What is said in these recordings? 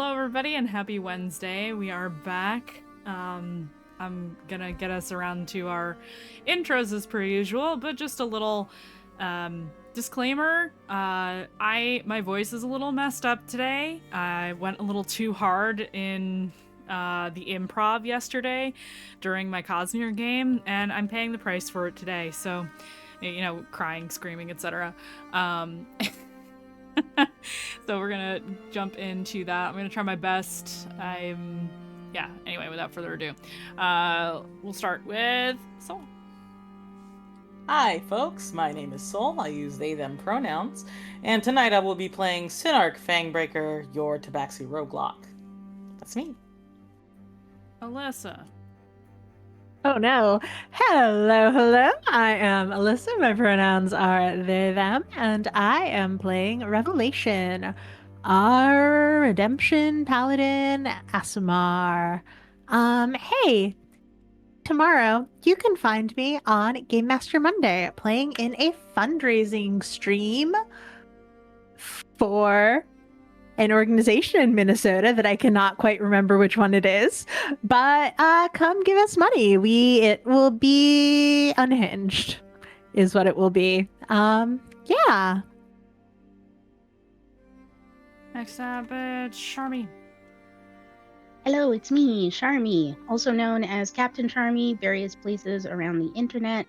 Hello, everybody, and happy Wednesday. We are back. I'm gonna get us around to our intros as per usual, but just a little disclaimer. My voice is a little messed up today. I went a little too hard in the improv yesterday during my Cosmere game, and I'm paying the price for it today. So, you know, crying, screaming, etc. So we're gonna jump into that. I'm gonna try my best. Anyway, without further ado, we'll start with Soul. Hi folks, my name is Soul. I use they them pronouns, and tonight I will be playing Sinark Fangbreaker, your Tabaxi Roguelock. That's me. Alyssa. Oh no. Hello. I am Alyssa. My pronouns are they, them, and I am playing Revelation, our redemption paladin Asimar. Hey, tomorrow you can find me on Game Master Monday playing in a fundraising stream for an organization in Minnesota that I cannot quite remember which one it is, but come give us money. It will be unhinged, is what it will be. Yeah. Next up, it's Charmy. Hello, it's me, Charmy, also known as Captain Charmy, various places around the internet.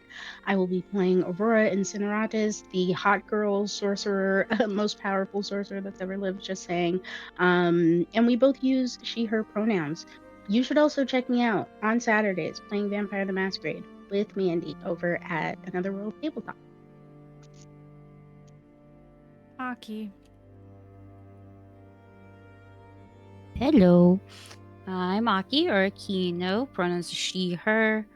I will be playing Aurora Incineratus, the hot girl sorcerer, most powerful sorcerer that's ever lived, just saying. And we both use she, her pronouns. You should also check me out on Saturdays playing Vampire the Masquerade with Mandy over at Another World Tabletop. Aki. Hello, I'm Aki, or Akino, pronouns she, her.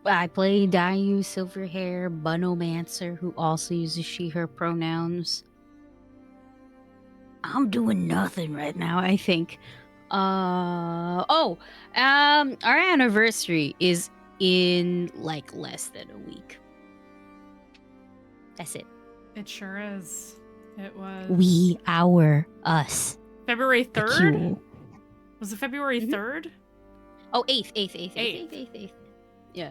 I play Dayu Silverhair, Bunomancer, who also uses she, her pronouns. I'm doing nothing right now, I think. Our anniversary is in, like, less than a week. That's it. It sure is. It was... We, our, us. February 3rd? Q. Was it February 3rd? Oh, 8th. Yeah.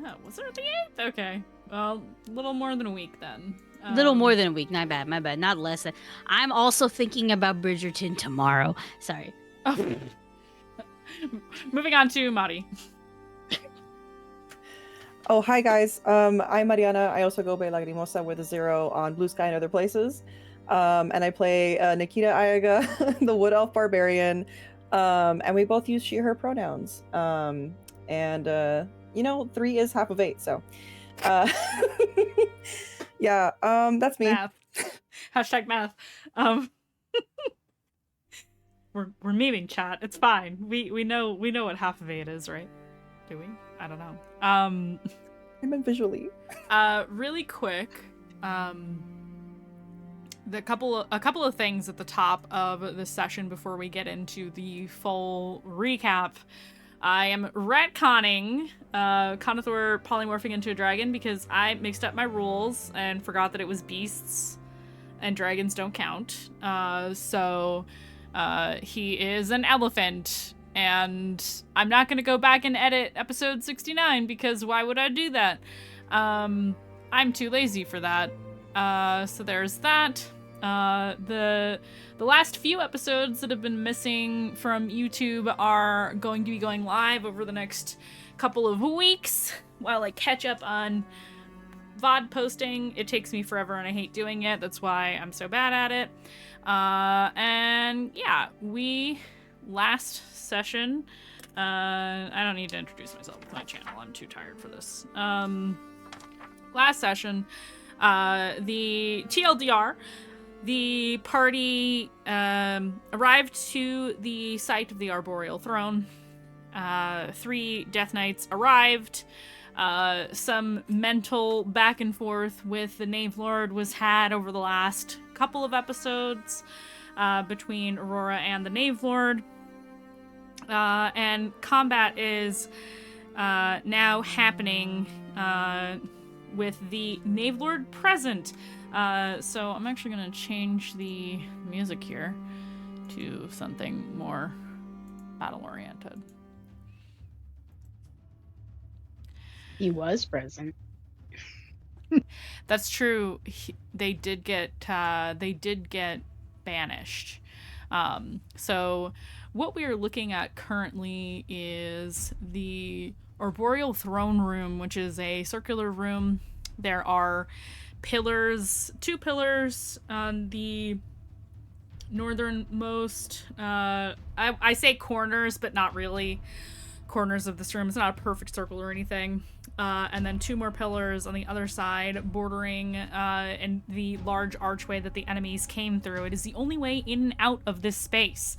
Oh, was it the 8th? Okay. Well, a little more than a week then. Little more than a week. My bad. Not less than. I'm also thinking about Bridgerton tomorrow. Sorry. Oh. Moving on to Mari. Oh, hi guys. I'm Mariana. I also go by Lagrimosa with a 0 on Blue Sky and other places. And I play Nikita Ayaga, the Wood Elf Barbarian. And we both use she, her pronouns. And 3 is half of 8, so. Yeah, that's me. Math. Hashtag math. We're memeing chat. It's fine. We know what half of 8 is, right? Do we? I don't know. I meant visually. Really quick. A couple of things at the top of the session before we get into the full recap. I am retconning Conothor polymorphing into a dragon because I mixed up my rules and forgot that it was beasts and dragons don't count. So he is an elephant, and I'm not going to go back and edit episode 69 because why would I do that? I'm too lazy for that. So there's that. The last few episodes that have been missing from YouTube are going to be going live over the next couple of weeks while I catch up on VOD posting. It takes me forever and I hate doing it. That's why I'm so bad at it. And yeah, last session, I don't need to introduce myself with my channel. I'm too tired for this. Last session, the TLDR, the party arrived to the site of the Arboreal Throne. 3 Death Knights arrived. Some mental back and forth with the Knave Lord was had over the last couple of episodes between Aurora and the Knave Lord. And combat is now happening with the Knave Lord present. So I'm actually going to change the music here to something more battle-oriented. He was present. That's true. They did get banished. So what we are looking at currently is the Arboreal Throne Room, which is a circular room. There are pillars, 2 pillars on the northernmost, I say corners, but not really corners of this room. It's not a perfect circle or anything. And then 2 more pillars on the other side, bordering in the large archway that the enemies came through. It is the only way in and out of this space.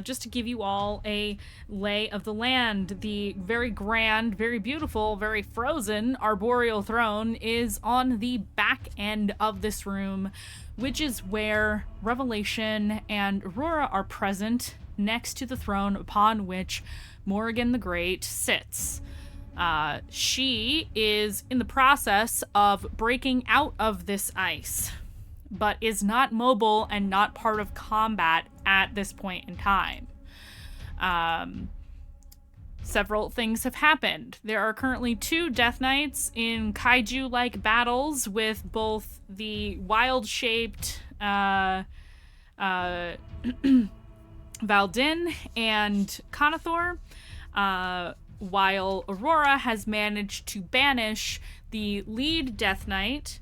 Just to give you all a lay of the land, the very grand, very beautiful, very frozen Arboreal Throne is on the back end of this room, which is where Revelation and Aurora are present next to the throne upon which Morrigan the Great sits. She is in the process of breaking out of this ice, but is not mobile and not part of combat at this point in time. Several things have happened. There are currently 2 Death Knights in kaiju-like battles with both the wild-shaped Valdin and Conathor, while Aurora has managed to banish the lead Death Knight,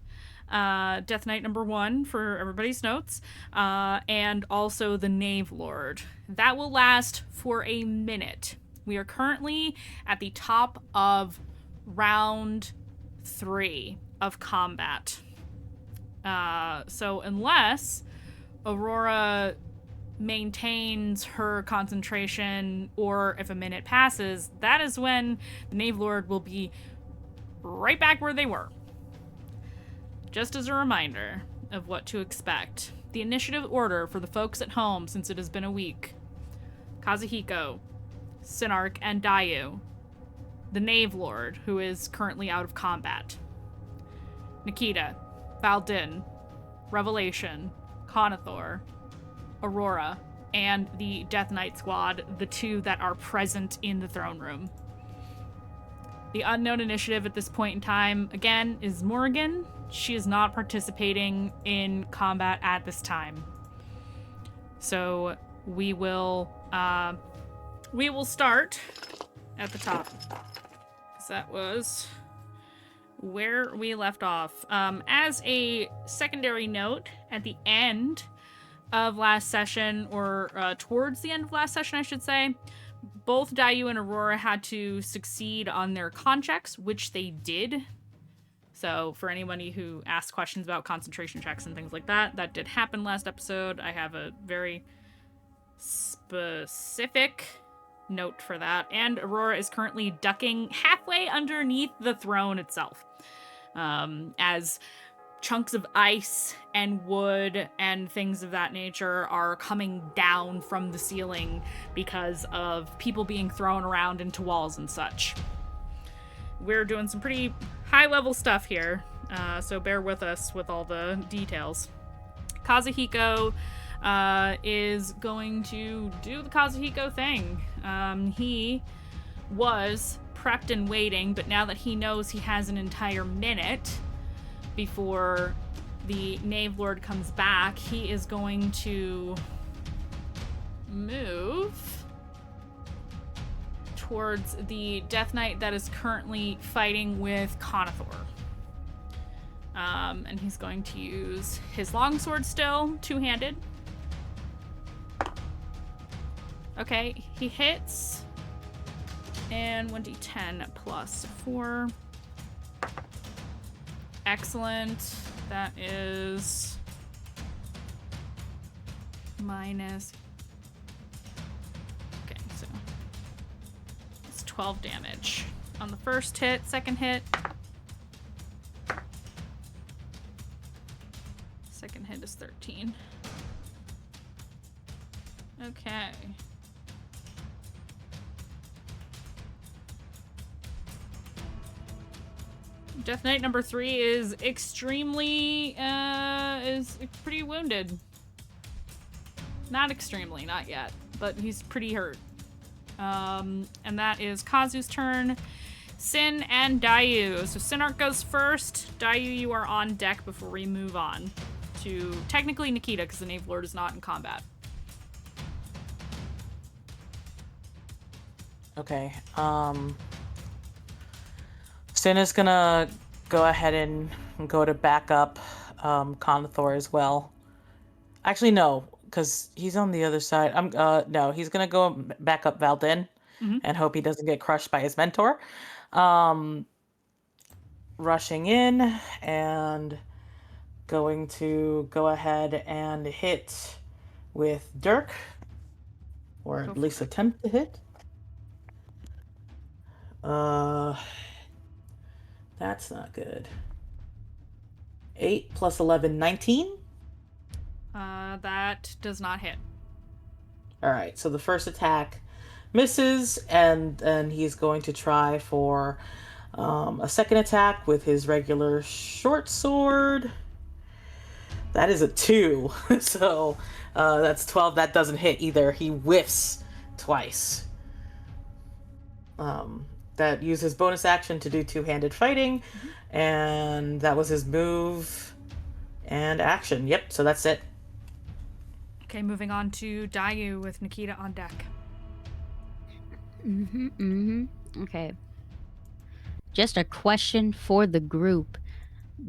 Death Knight number 1 for everybody's notes, and also the Knave Lord. That will last for a minute. We are currently at the top of round 3 of combat. So unless Aurora maintains her concentration, or if a minute passes, that is when the Knave Lord will be right back where they were. Just as a reminder of what to expect. The initiative order for the folks at home, since it has been a week: Kazuhiko, Sinark, and Dayu. The Knave Lord, who is currently out of combat. Nikita, Valdin, Revelation, Conathor, Aurora, and the Death Knight squad, the 2 that are present in the throne room. The unknown initiative at this point in time, again, is Morrigan. She is not participating in combat at this time. So we will start at the top, because that was where we left off. As a secondary note, at the end of last session, or towards the end of last session, I should say, both Dayu and Aurora had to succeed on their con checks, which they did. So for anybody who asked questions about concentration checks and things like that, that did happen last episode. I have a very specific note for that. And Aurora is currently ducking halfway underneath the throne itself, as chunks of ice and wood and things of that nature are coming down from the ceiling because of people being thrown around into walls and such. We're doing some pretty high-level stuff here, so bear with us with all the details. Kazuhiko is going to do the Kazuhiko thing. He was prepped and waiting, but now that he knows he has an entire minute before the Knave Lord comes back, he is going to move towards the Death Knight that is currently fighting with Conathor. And he's going to use his longsword still, 2-handed. Okay, he hits. And 1d10 plus 4. Excellent. That is minus. Okay, so it's 12 damage on the first hit. Second hit. Second hit is 13. Okay. Death Knight number 3 is extremely, is pretty wounded. Not extremely, not yet, but he's pretty hurt. And that is Kazu's turn. Sin and Dayu. So Sinark goes first. Dayu, you are on deck before we move on to technically Nikita, because the Knave Lord is not in combat. Okay. Sin is gonna go ahead and go to back up Conathor as well. Actually, no, because he's on the other side. No, he's gonna go back up Valdin and hope he doesn't get crushed by his mentor. Rushing in and going to go ahead and hit with Dirk, or at least attempt to hit. That's not good. 8 plus 11, 19? That does not hit. Alright, so the first attack misses, and then he's going to try for a second attack with his regular short sword. That is a 2, so that's 12. That doesn't hit either. He whiffs twice. That uses bonus action to do two-handed fighting, and that was his move and action. Yep, so that's it. Okay, moving on to Dayu with Nikita on deck. Okay. Just a question for the group.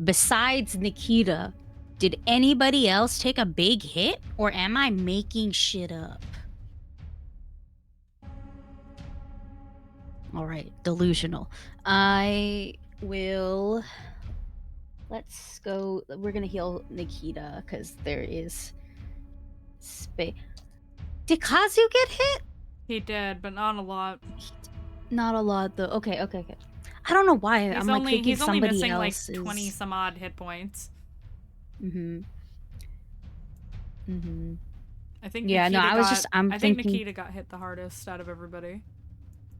Besides Nikita, did anybody else take a big hit, or am I making shit up? All right, delusional. I will... Let's go... We're gonna heal Nikita, because there is space. Did Kazu get hit? He did, but not a lot. Not a lot, though. Okay. I don't know why. He's I'm like thinking he's only somebody missing else like 20 some odd hit points. I think Yeah, no, Nikita I was just... I think thinking... Nikita got hit the hardest out of everybody.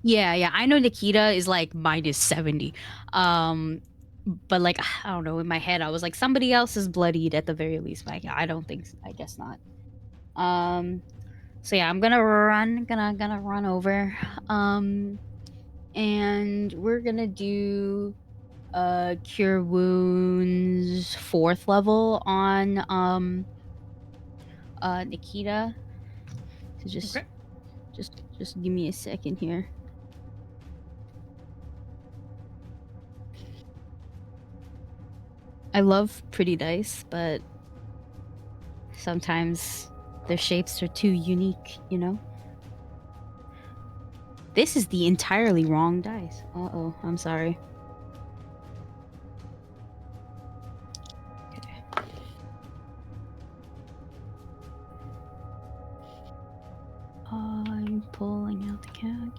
Yeah, I know Nikita is like minus 70. But like, I don't know, in my head I was like, somebody else is bloodied at the very least. Like, I don't think, I guess not. So yeah, I'm gonna run over. And we're gonna do Cure Wounds 4th level on Nikita. So just give me a second here. I love pretty dice, but sometimes their shapes are too unique, you know? This is the entirely wrong dice. Uh-oh, I'm sorry. Okay. I'm pulling out the calc.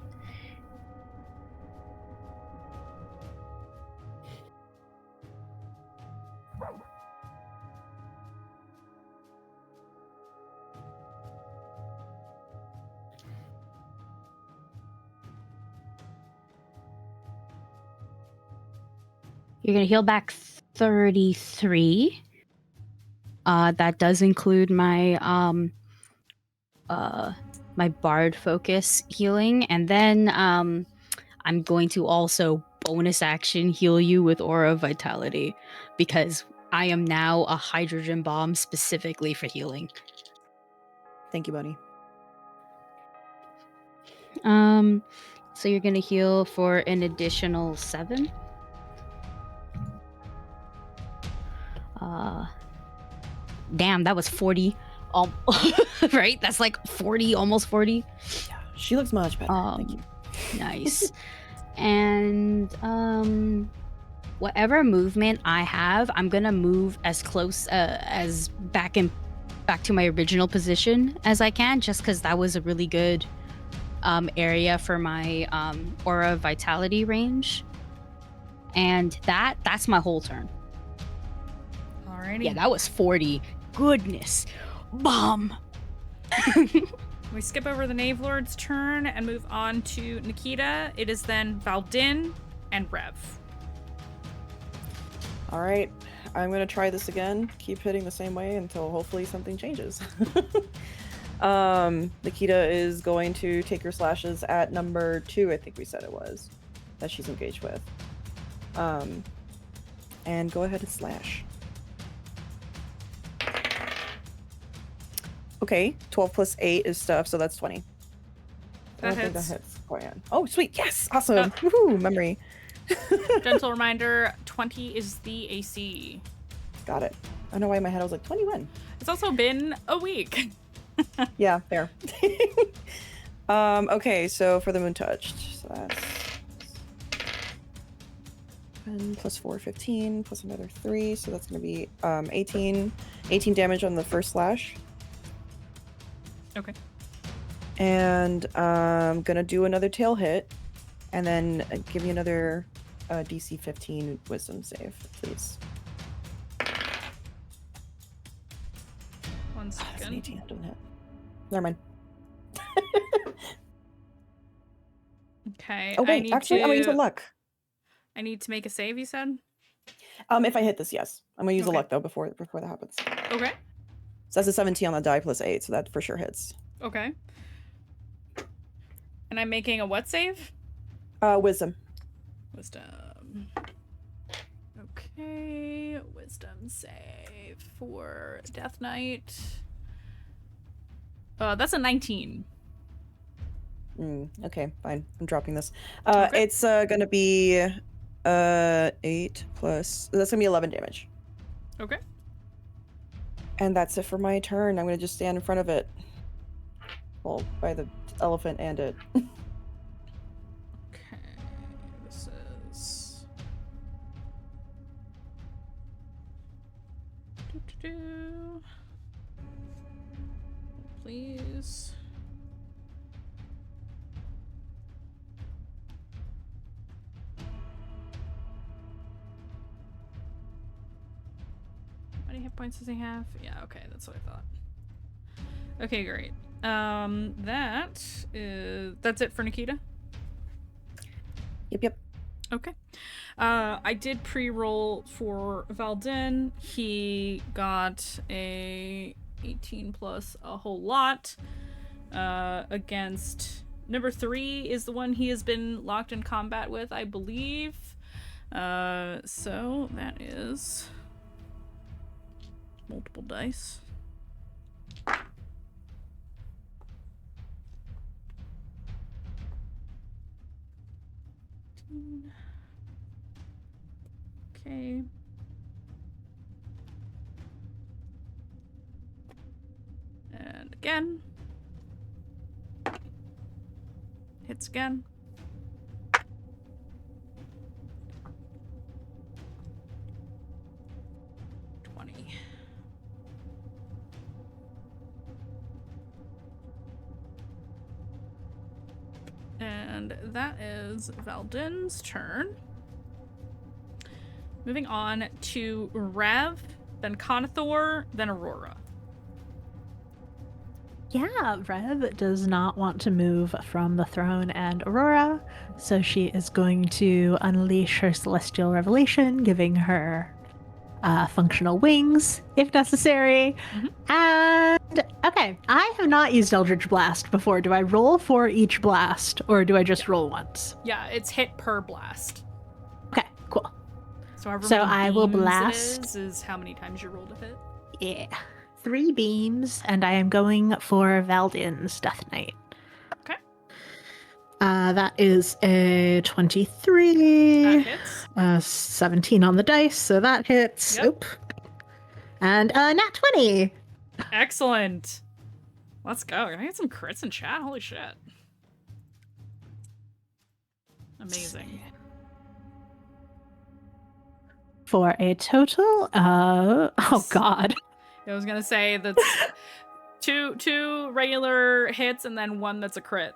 You're gonna heal back 33. That does include my my bard focus healing, and then I'm going to also bonus action heal you with aura vitality, because I am now a hydrogen bomb specifically for healing. Thank you, buddy. So you're gonna heal for an additional 7. Damn, that was 40. Right? That's like 40, almost 40. Yeah, she looks much better. Thank you. Nice. And whatever movement I have, I'm gonna move as close as back to my original position as I can, just because that was a really good area for my aura vitality range. And that's my whole turn. Alrighty. Yeah, that was 40. Goodness. Bomb. We skip over the Knave Lord's turn and move on to Nikita. It is then Valdin and Rev. All right, I'm gonna try this again. Keep hitting the same way until hopefully something changes. Nikita is going to take her slashes at number 2, I think we said it was, that she's engaged with. And go ahead and slash. Okay, 12 plus 8 is stuff, so that's 20. That I think hits. that hits. Oh, sweet. Yes. Awesome. Woohoo, memory. Gentle reminder, 20 is the AC. Got it. I don't know why in my head I was like 21. It's also been a week. Yeah, fair. Okay, so for the moon touched, so that's 10 plus 4, 15, plus another 3, so that's going to be 18 damage on the first slash. Okay. And I'm going to do another tail hit, and then give you another DC 15 wisdom save, please. One That's an second. 18, that doesn't hit. Never mind. Okay. Oh wait, actually, I'm gonna use a luck. I need to make a save, you said? If I hit this, yes. I'm gonna use a Okay. luck though before that happens. Okay. So that's a 17 on the die plus 8, so that for sure hits. Okay. And I'm making a what save? Wisdom. Wisdom. Okay. Wisdom save for Death Knight. That's a 19. Okay, fine. I'm dropping this. Okay. It's gonna be 8 plus. That's gonna be 11 damage. Okay. And that's it for my turn. I'm gonna just stand in front of it. Well, by the elephant and it. Okay. This is. Doo-doo-doo. Please. How many hit points does he have? Yeah, okay, that's what I thought. Okay, great. That's it for Nikita? Yep. Okay. I did pre-roll for Valdin. He got a 18 plus a whole lot against number 3 is the one he has been locked in combat with, I believe. So that is multiple dice. Okay. And again. Hits again. And that is Valdin's turn. Moving on to Rev, then Conathor, then Aurora. Yeah, Rev does not want to move from the throne and Aurora, so she is going to unleash her Celestial Revelation, giving her functional wings, if necessary. And, okay, I have not used Eldritch Blast before. Do I roll for each blast, or do I just roll once? Yeah, it's hit per blast. Okay, cool. So, however So many I will beams blast. is how many times you roll to hit. Yeah. 3 beams, and I am going for Valdin's Death Knight. Okay. That is a 23. That hits. 17 on the dice, so that hits. Yep. Oop. And nat 20. Excellent. Let's go. I get some crits in chat. Holy shit. Amazing. For a total oh god. I was gonna say that's two regular hits and then one that's a crit.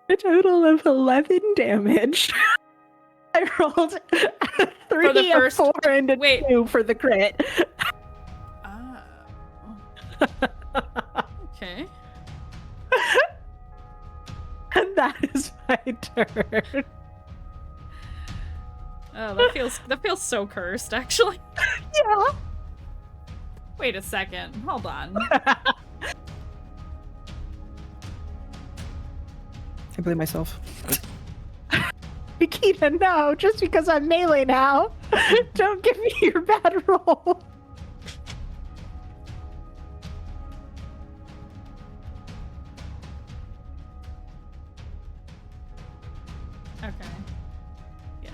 A total of 11 damage. I rolled a 3, For the first- a 4, and a wait. 2 for the crit. Oh. Okay. And that is my turn. Oh, that feels so cursed, actually. Yeah. Wait a second. Hold on. I blame myself. Nikita, no, just because I'm melee now. Don't give me your bad roll. Okay. Yeah.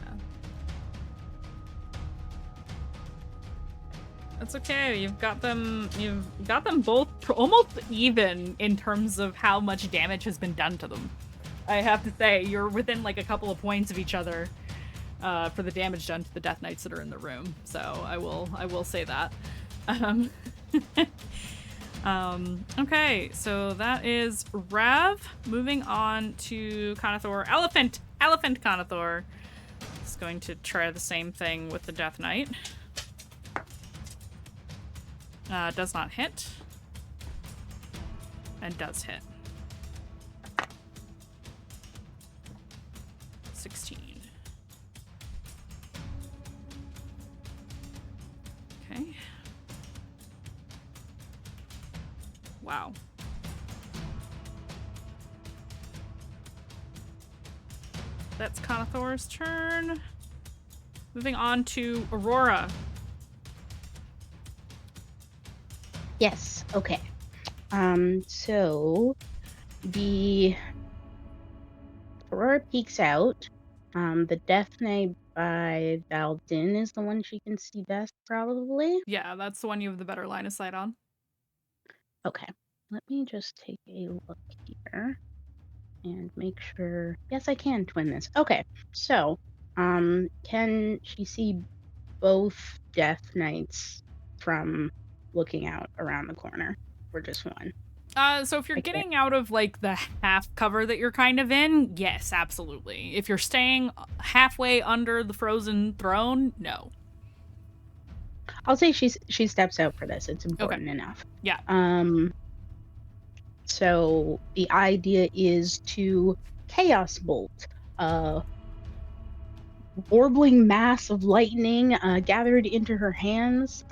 That's okay. You've got them both almost even in terms of how much damage has been done to them. I have to say, you're within like a couple of points of each other for the damage done to the Death Knights that are in the room. So I will say that. Okay, so that is Rev. Moving on to Conathor. Elephant Conathor is going to try the same thing with the Death Knight. Does not hit. And does hit. 16. Okay. Wow. That's Conathor's turn. Moving on to Aurora. Yes. Okay. So the Aurora peeks out. The Death Knight by Valdin is the one she can see best, probably. Yeah, that's the one you have the better line of sight on. Okay. Let me just take a look here and make sure. Yes, I can twin this. Okay. So, can she see both Death Knights from looking out around the corner, or just one? So if you're getting out of like the half cover that you're kind of in, yes, absolutely. If you're staying halfway under the frozen throne, no. I'll say she steps out for this. It's important enough. Yeah. So the idea is to Chaos Bolt, warbling mass of lightning gathered into her hands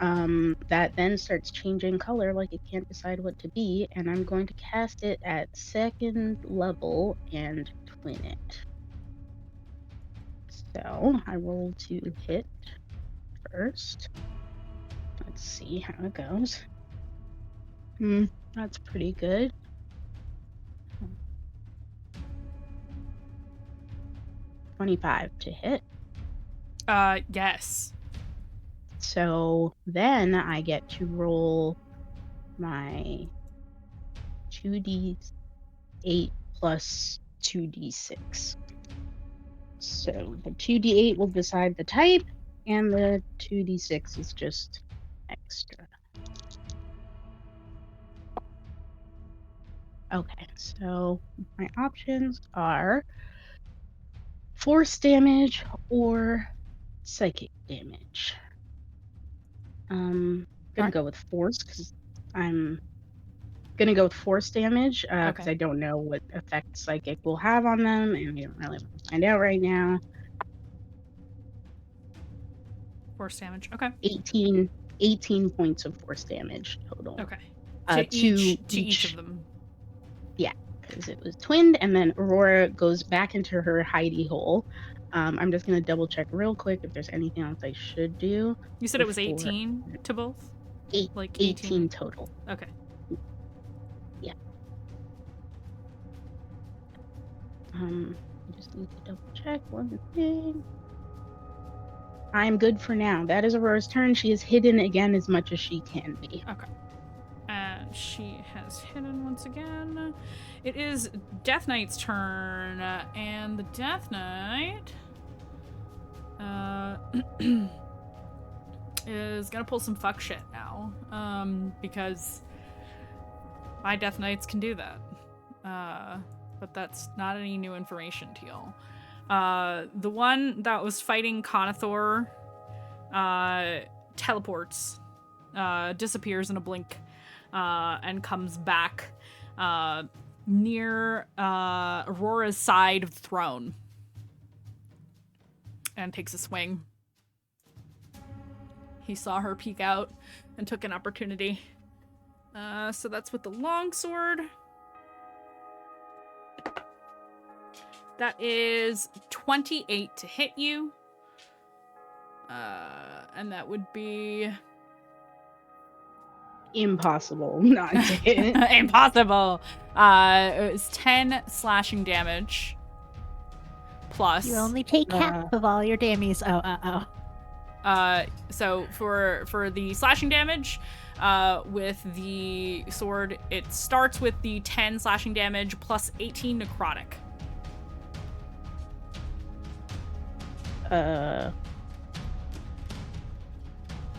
that then starts changing color like it can't decide what to be, and I'm going to cast it at 2nd level and twin it. So I roll to hit first. Let's see how it goes. That's pretty good. $25 to hit. Yes. So then I get to roll my 2d8 plus 2d6. So the 2d8 will decide the type, and the 2d6 is just extra. Okay, so my options are force damage or psychic damage. Gonna go with force because I'm gonna go with force damage because I don't know what effect psychic will have on them, and we don't really want to find out right now. Force damage. Okay. 18 points of force damage total. Okay. To each of them. Yeah, because it was twinned, and then Aurora goes back into her hidey hole. I'm just gonna double check real quick if there's anything else I should do. You said it was 18 to both? 18 total. Okay. Yeah. I just need to double check one thing. I'm good for now. That is Aurora's turn. She is hidden again as much as she can be. Okay. She has hidden once again. It is Death Knight's turn, and the Death Knight is gonna pull some fuck shit now, because my Death Knights can do that. But that's not any new information to y'all. The one that was fighting Conathor teleports, disappears in a blink, and comes back near Aurora's side of the throne and takes a swing. He saw her peek out and took an opportunity. So that's with the longsword. That is 28 to hit you. And that would be... Impossible not to hit. Impossible. It was 10 slashing damage. Plus... You only take half of all your dammies. So for the slashing damage, with the sword, it starts with the 10 slashing damage plus 18 necrotic.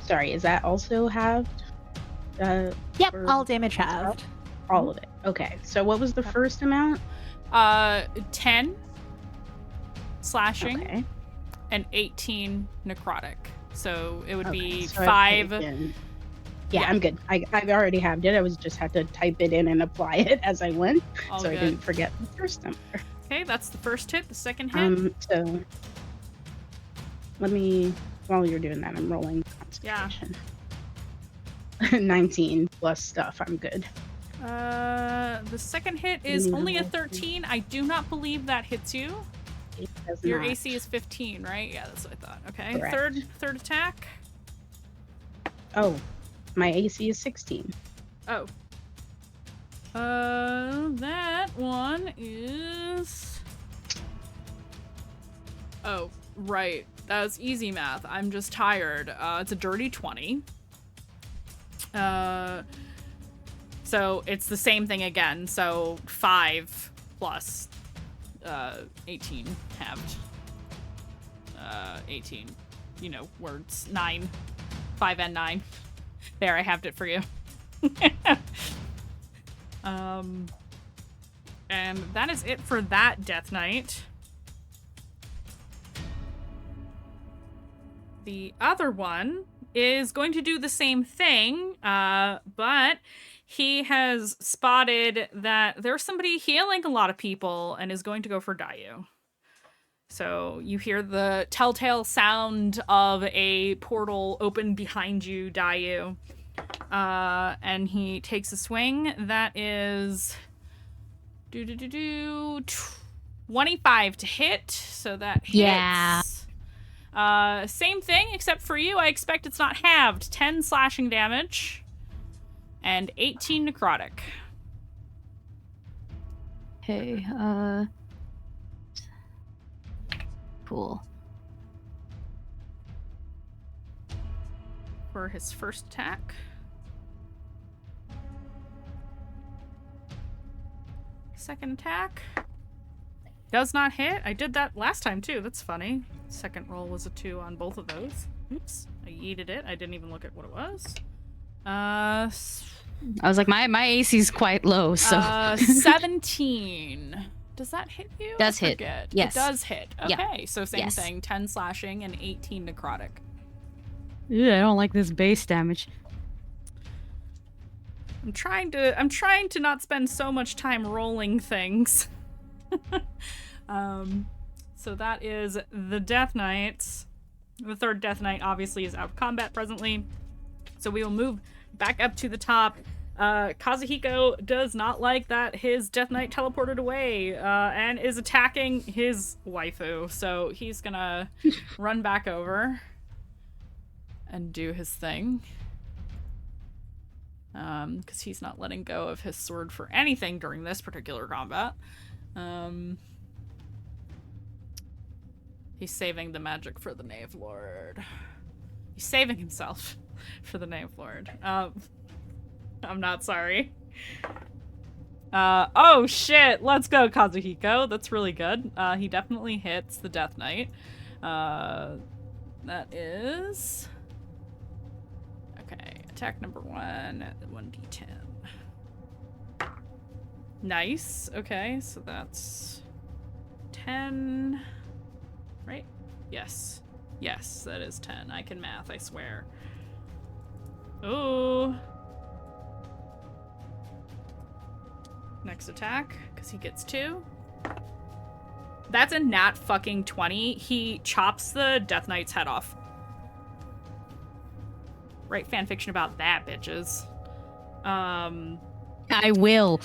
Sorry, is that also halved? Yep, all damage halved. All of it. Okay, so what was the first amount? 10 slashing Okay. and 18 necrotic. So it would be So 5. Yeah, I'm good. I've already halved it. I just had to type it in and apply it as I went, All so good. I didn't forget the first number. Okay, that's the first hit. The second hit. So let me, while you're doing that, I'm rolling Yeah. Constitution. 19 plus stuff. I'm good. The second hit is only a 13. I do not believe that hits you. It does Your not. AC is 15, right? Yeah, that's what I thought. Okay, Correct. third attack. Oh, my AC is 16. Oh. That one is... Oh, right. That was easy math. I'm just tired. It's a dirty 20. So it's the same thing again. So 5 plus 18 halved. 18. You know, words. 9. 5 and 9. There, I halved it for you. And that is it for that Death Knight. The other one is going to do the same thing, but he has spotted that there's somebody healing a lot of people and is going to go for Dayu. So you hear the telltale sound of a portal open behind you, Dayu. And he takes a swing. That is 25 to hit. So that hits. Yeah. Same thing, except for you. I expect it's not halved. 10 slashing damage and 18 necrotic. Okay, cool. For his first attack. Second attack. Does not hit. I did that last time too. That's funny. Second roll was a 2 on both of those. Oops. I yeeted it. I didn't even look at what it was. I was like, my AC's quite low, so 17. Does that hit you? Does I hit. forget. Yes. It does hit. Okay, Yeah. so same Yes. thing. 10 slashing and 18 necrotic. Ew, I don't like this base damage. I'm trying to not spend so much time rolling things. So that is the Death Knight. The third Death Knight obviously is out of combat presently. So we will move back up to the top. Kazuhiko does not like that his Death Knight teleported away and is attacking his waifu. So he's gonna run back over and do his thing. Because he's not letting go of his sword for anything during this particular combat. He's saving the magic for the Knave Lord. He's saving himself for the Knave Lord. I'm not sorry. Oh shit, let's go, Kazuhiko. That's really good. He definitely hits the Death Knight. That is... Okay, attack number 1 at 1d10. Nice. Okay, so that's 10... Right? Yes. Yes, that is 10. I can math, I swear. Ooh. Next attack, because he gets 2. That's a nat fucking 20. He chops the Death Knight's head off. Write fanfiction about that, bitches. I will.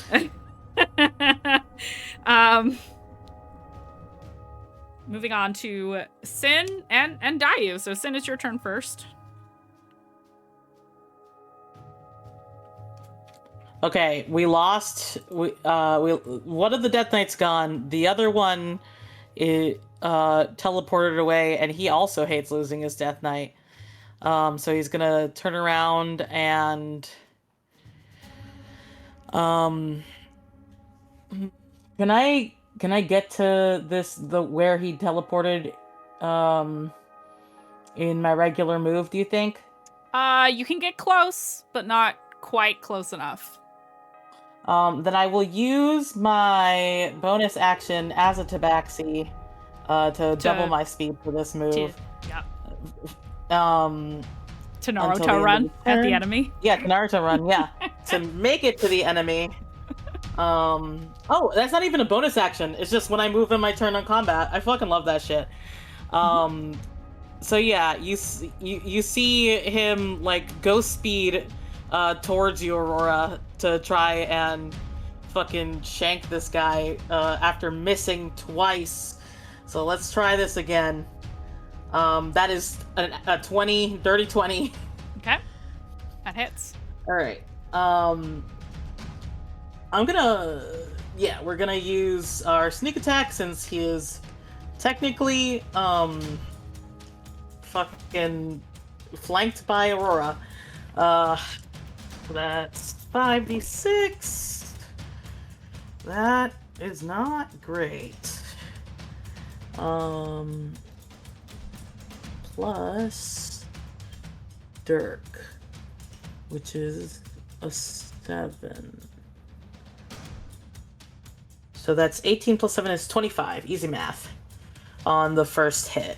moving on to Sin and Dayu. So Sin, it's your turn first. Okay, we lost. One of the Death Knight's gone. The other one is teleported away, and he also hates losing his Death Knight. So he's gonna turn around and can I get to where he teleported in my regular move, do you think? You can get close, but not quite close enough. Then I will use my bonus action as a tabaxi to double my speed for this move. Yeah. To Until the Naruto end run of the at the turn. enemy. Yeah, to Naruto run, yeah. To make it to the enemy. Oh, that's not even a bonus action. It's just when I move in my turn on combat. I fucking love that shit. So yeah, you see him like ghost speed towards you, Aurora, to try and fucking shank this guy after missing twice. So let's try this again. That is a 20, dirty 20. Okay. That hits. All right. We're gonna use our sneak attack since he is technically fucking flanked by Aurora. That's 5d6. That is not great. Plus Dirk, which is a 7. So that's 18 plus 7 is 25. Easy math on the first hit.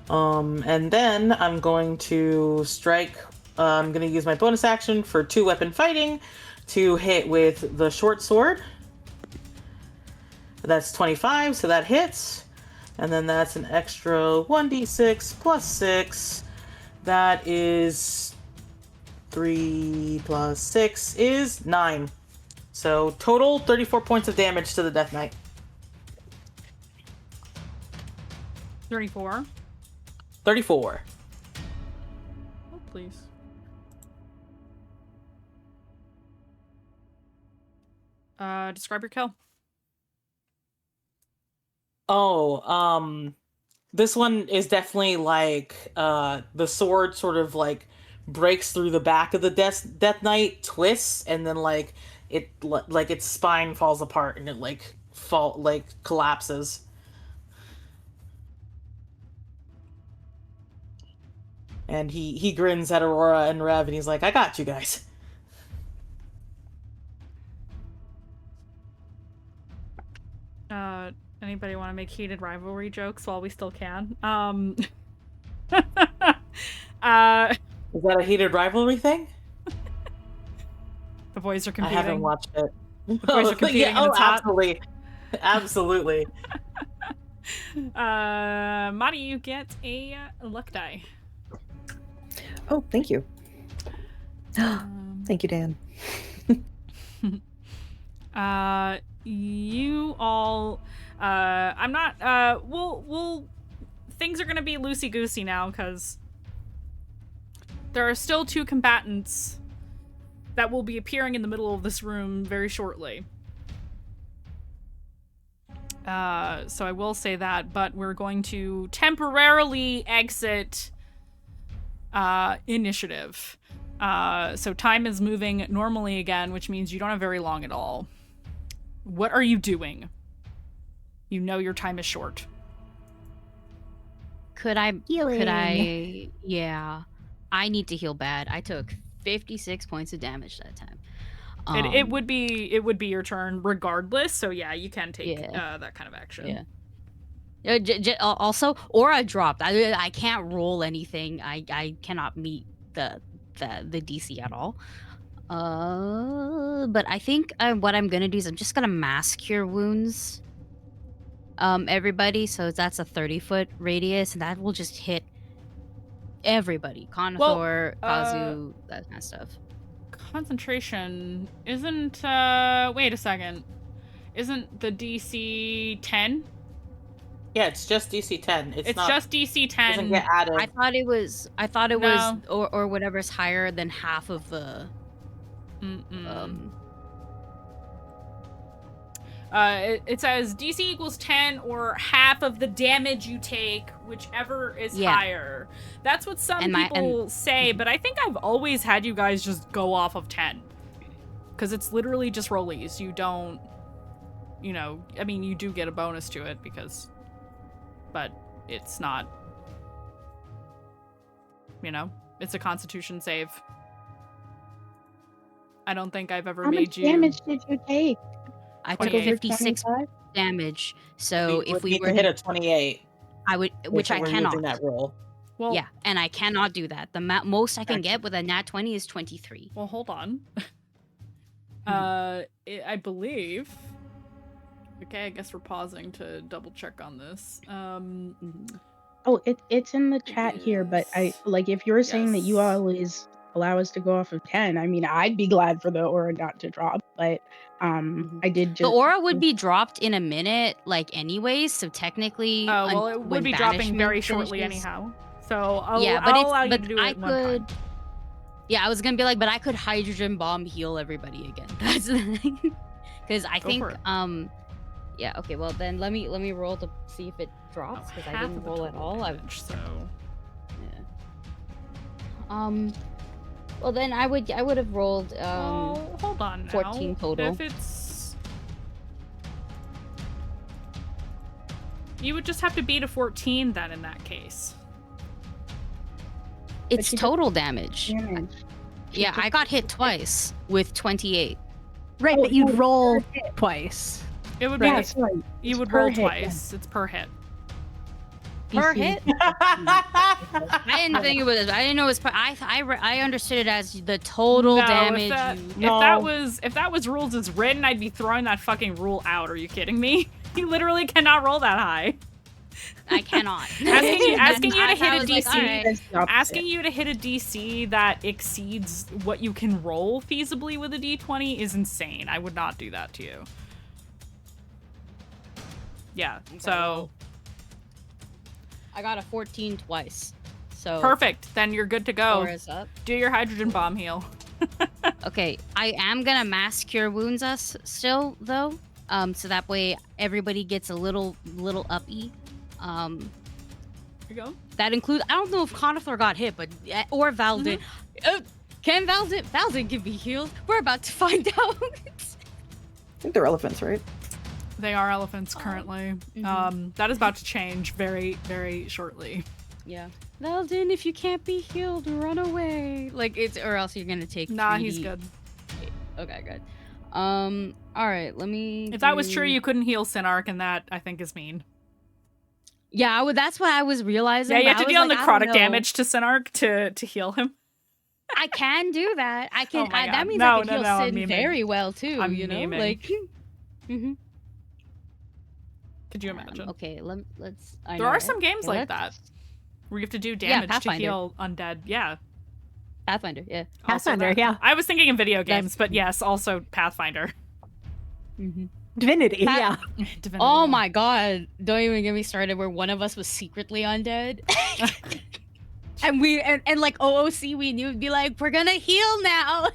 And then I'm going to strike. I'm going to use my bonus action for 2-weapon fighting to hit with the short sword. That's 25, so that hits. And then that's an extra 1d6 plus 6. That is 3 plus 6 is 9. So total 34 points of damage to the Death Knight. 34. 34. Oh, please. Describe your kill. Oh, this one is definitely like the sword sort of like breaks through the back of the Death Knight, twists, and then like its spine falls apart and it collapses. And he grins at Aurora and Rev, and he's like, "I got you guys." Anybody want to make heated rivalry jokes while we still can? Is that a heated rivalry thing? The boys are I competing. haven't watched it. The boys are competing in the top. Absolutely. Absolutely. Madi, you get a luck die. Oh, thank you. Thank you, Dan. You all, I'm not, we'll, things are gonna be loosey-goosey now, because there are still 2 combatants that will be appearing in the middle of this room very shortly. So I will say that, but we're going to temporarily exit, initiative. So time is moving normally again, which means you don't have very long at all. What are you doing? You know your time is short. Yeah. I need to heal bad. I took 56 points of damage that time. It would be your turn regardless, so yeah, you can take that kind of action. Yeah. Also, Aura dropped. I can't roll anything. I cannot meet the DC at all. But I think what I'm gonna do is I'm just gonna mass cure wounds. Everybody. So that's a 30-foot radius, and that will just hit everybody. Conathor, Kazu, that kind of stuff. Concentration isn't. Wait a second. Isn't the DC 10? Yeah, it's just DC 10. It's not, just DC 10. doesn't get added. I thought it was No. or whatever's higher than half of the It says DC equals 10 or half of the damage you take, whichever is higher. That's what some people say, but I think I've always had you guys just go off of 10. Because it's literally just rollies. You don't, you know, I mean, you do get a bonus to it but it's not, you know, it's a Constitution save. I don't think I've ever made you... How much damage did you take? I took 56 damage. So if we were to hit a 28, I would, which I cannot. Using that roll. Well, yeah, and I cannot do that. The most I can get with a nat 20 is 23. Well, hold on. I believe. Okay, I guess we're pausing to double check on this. Oh, it's in the chat here, but if you're saying that you always allow us to go off of 10, I mean, I'd be glad for the aura not to drop, but I did just... The aura would be dropped in a minute, like, anyways, so technically... Oh, well, it would be dropping very shortly anyhow. So I'll allow you to do it one time. Yeah, I was gonna be like, but I could hydrogen bomb heal everybody again. That's the thing. Because I think, yeah, okay, well then let me roll to see if it drops, because I didn't roll at all. So yeah. Well then I would have rolled hold on now. 14 total. If it's, you would just have to beat a 14 then in that case. It's total damage. Yeah, I got hit twice with 28. Right, but you'd roll twice. It would be. You would roll twice. Yeah. It's per hit. Per hit? I didn't think it was. I didn't know it was. I understood it as the total damage. If that was rules as written, I'd be throwing that fucking rule out. Are you kidding me? You literally cannot roll that high. I cannot. Asking you to hit a DC. Asking you to hit a DC that exceeds what you can roll feasibly with a D20 is insane. I would not do that to you. Yeah. Okay, so I got a 14 twice. So perfect. Then you're good to go. Up. Do your hydrogen bomb heal. Okay, I am gonna mass cure wounds us still though. So that way everybody gets a little uppy. Here you go. That includes, I don't know if Conithor got hit, but or Val did. Can Val did? Val didn't get me healed. We're about to find out. I think they're elephants, right? They are elephants currently. That is about to change very, very shortly. Yeah. Valden, if you can't be healed, run away. Like it's, or else you're gonna take. Nah, he's good. Okay, good. All right, let me. If that was true, you couldn't heal Sinark, and that I think is mean. Yeah, that's what I was realizing. Yeah, you have to deal necrotic damage to Sinark to heal him. I can do that. I can. Oh that means I can heal Sin very well too. You know, like. Could you imagine? Okay, let's. There are some games like that where you have to do damage to heal undead. Yeah. Pathfinder, yeah. Pathfinder, yeah. I was thinking in video games, but yes, also Pathfinder. Divinity, yeah. Divinity, oh my god! Don't even get me started. Where one of us was secretly undead, and like OOC, we knew would be like, we're gonna heal now.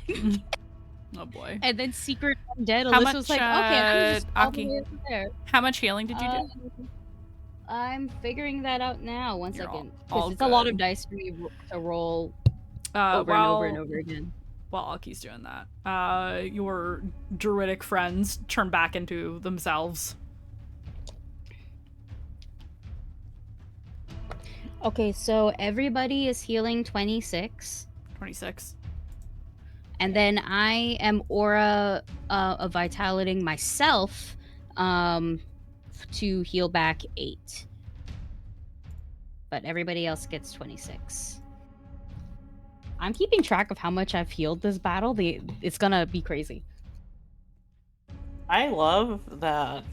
Oh boy! And then secret undead. Alyssa was like, okay, I'm just all the way over there. How much healing did you do? I'm figuring that out now. 1 second. Because it's a lot of dice for me to roll over and over and over again. While Aki's doing that, your druidic friends turn back into themselves. Okay, so everybody is healing 26. 26. And then I am aura of vitalating myself to heal back 8. But everybody else gets 26. I'm keeping track of how much I've healed this battle. It's gonna be crazy. I love that.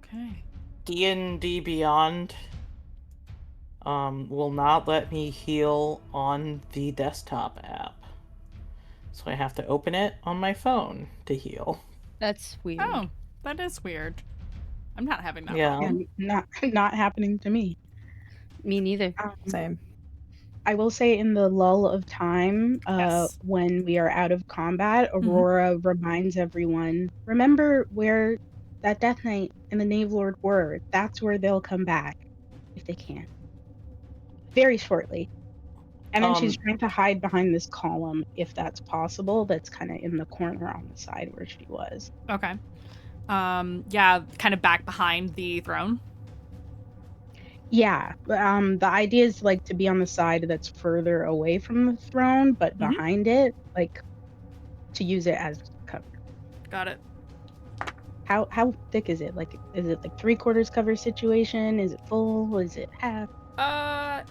Okay. D&D Beyond will not let me heal on the desktop app. So I have to open it on my phone to heal. That's weird. Oh, that is weird. I'm not having that. Yeah. problem. And not happening to me. Me neither. Same. I will say in the lull of time, Yes. when we are out of combat, Aurora reminds everyone, remember where that Death Knight and the Knave Lord were. That's where they'll come back, if they can. Very shortly. And then she's trying to hide behind this column, if that's possible, that's kind of in the corner on the side where she was. Okay. Yeah, kind of back behind the throne. Yeah, the idea is like to be on the side that's further away from the throne, but behind it, like to use it as cover. Got it. How thick is it? Like, is it like 3/4 cover situation? Is it full? Is it half?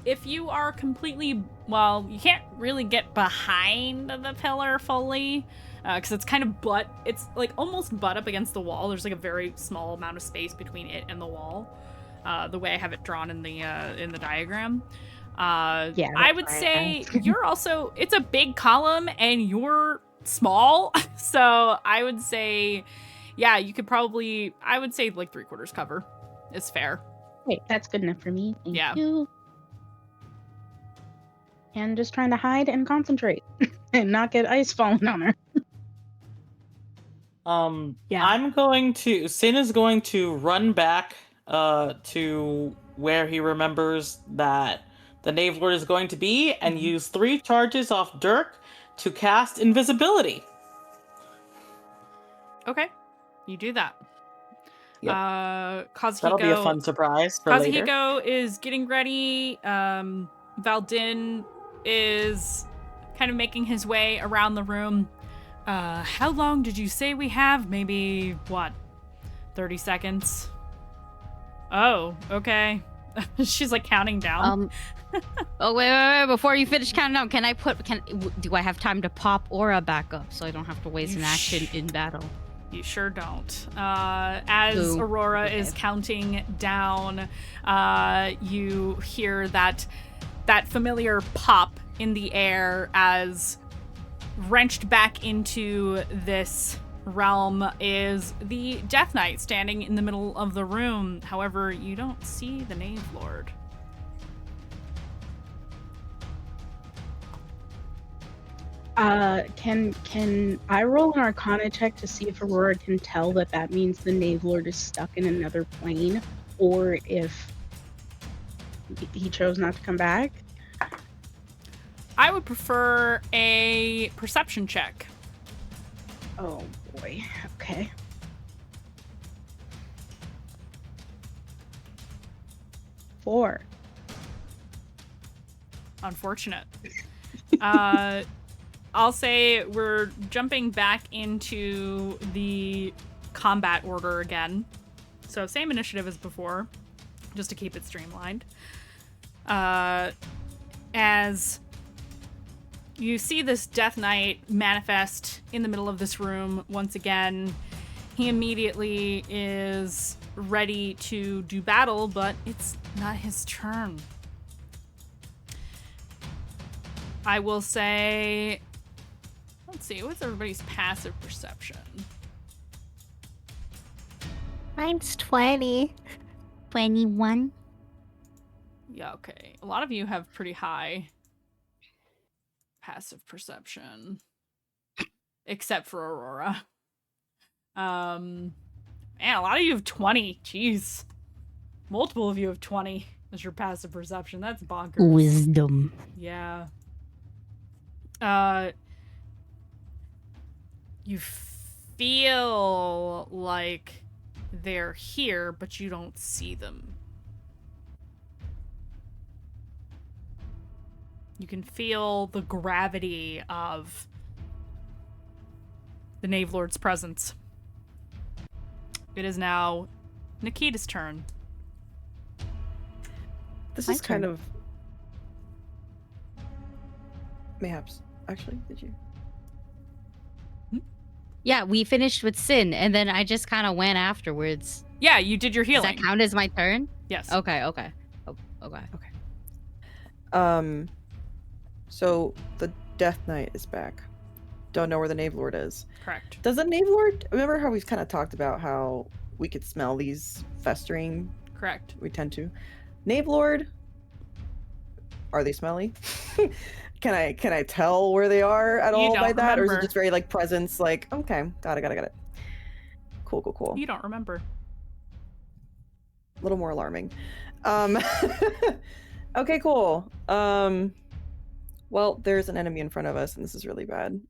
If you are completely, well, you can't really get behind the pillar fully, because it's kind of it's like almost butt up against the wall. There's like a very small amount of space between it and the wall. The way I have it drawn in the diagram. Yeah, I would say you're also, it's a big column and you're small, so I would say, yeah, you could probably, I would say like 3/4 cover is fair. Wait, that's good enough for me. Thank Yeah. you. And just trying to hide and concentrate and not get ice falling on her. Yeah. I'm going to, Sin is going to run back to where he remembers that the Knave Lord is going to be and use 3 charges off Dirk to cast invisibility. Okay, you do that. Yep. Kazuhiko, That'll be a fun surprise for later. Kazuhiko is getting ready. Valdin is kind of making his way around the room. How long did you say we have? Maybe, what, 30 seconds? Oh, okay. She's like counting down. Oh, wait. Before you finish counting down, do I have time to pop Aura back up so I don't have to waste an action in battle? You sure don't. As Aurora is counting down, you hear that familiar pop in the air as wrenched back into this realm is the Death Knight standing in the middle of the room. However, you don't see the Knave Lord. Can I roll an Arcana check to see if Aurora can tell that means the Knave Lord is stuck in another plane, or if he chose not to come back? I would prefer a perception check. Oh boy. Okay. Four. Unfortunate. I'll say we're jumping back into the combat order again. So same initiative as before, just to keep it streamlined. As you see this Death Knight manifest in the middle of this room once again, he immediately is ready to do battle, but it's not his turn. I will say, let's see, what's everybody's passive perception? Mine's 20. 21. Yeah, okay. A lot of you have pretty high passive perception, except for Aurora. Man, a lot of you have 20. Jeez. Multiple of you have 20 as your passive perception. That's bonkers. Wisdom. Yeah. You feel like they're here, but you don't see them. You can feel the gravity of the Knave Lord's presence. It is now Nikita's turn. This My is kind turn. of mayhaps. Actually, did you? Yeah, we finished with Sin, and then I just kind of went afterwards. Yeah, you did your Does healing. that count as my turn? Yes. Okay. Oh, okay. So the Death Knight is back. don't know where the Knave Lord is. Correct. Does the Knave Lord... Remember how we've kind of talked about how we could smell these festering? Correct. We tend to. Knave Lord, are they smelly? Can I tell where they are at all by that? Or is it just very like presence, like, okay, got it. Cool. You don't remember. A little more alarming. Okay, cool. Well, there's an enemy in front of us, and this is really bad.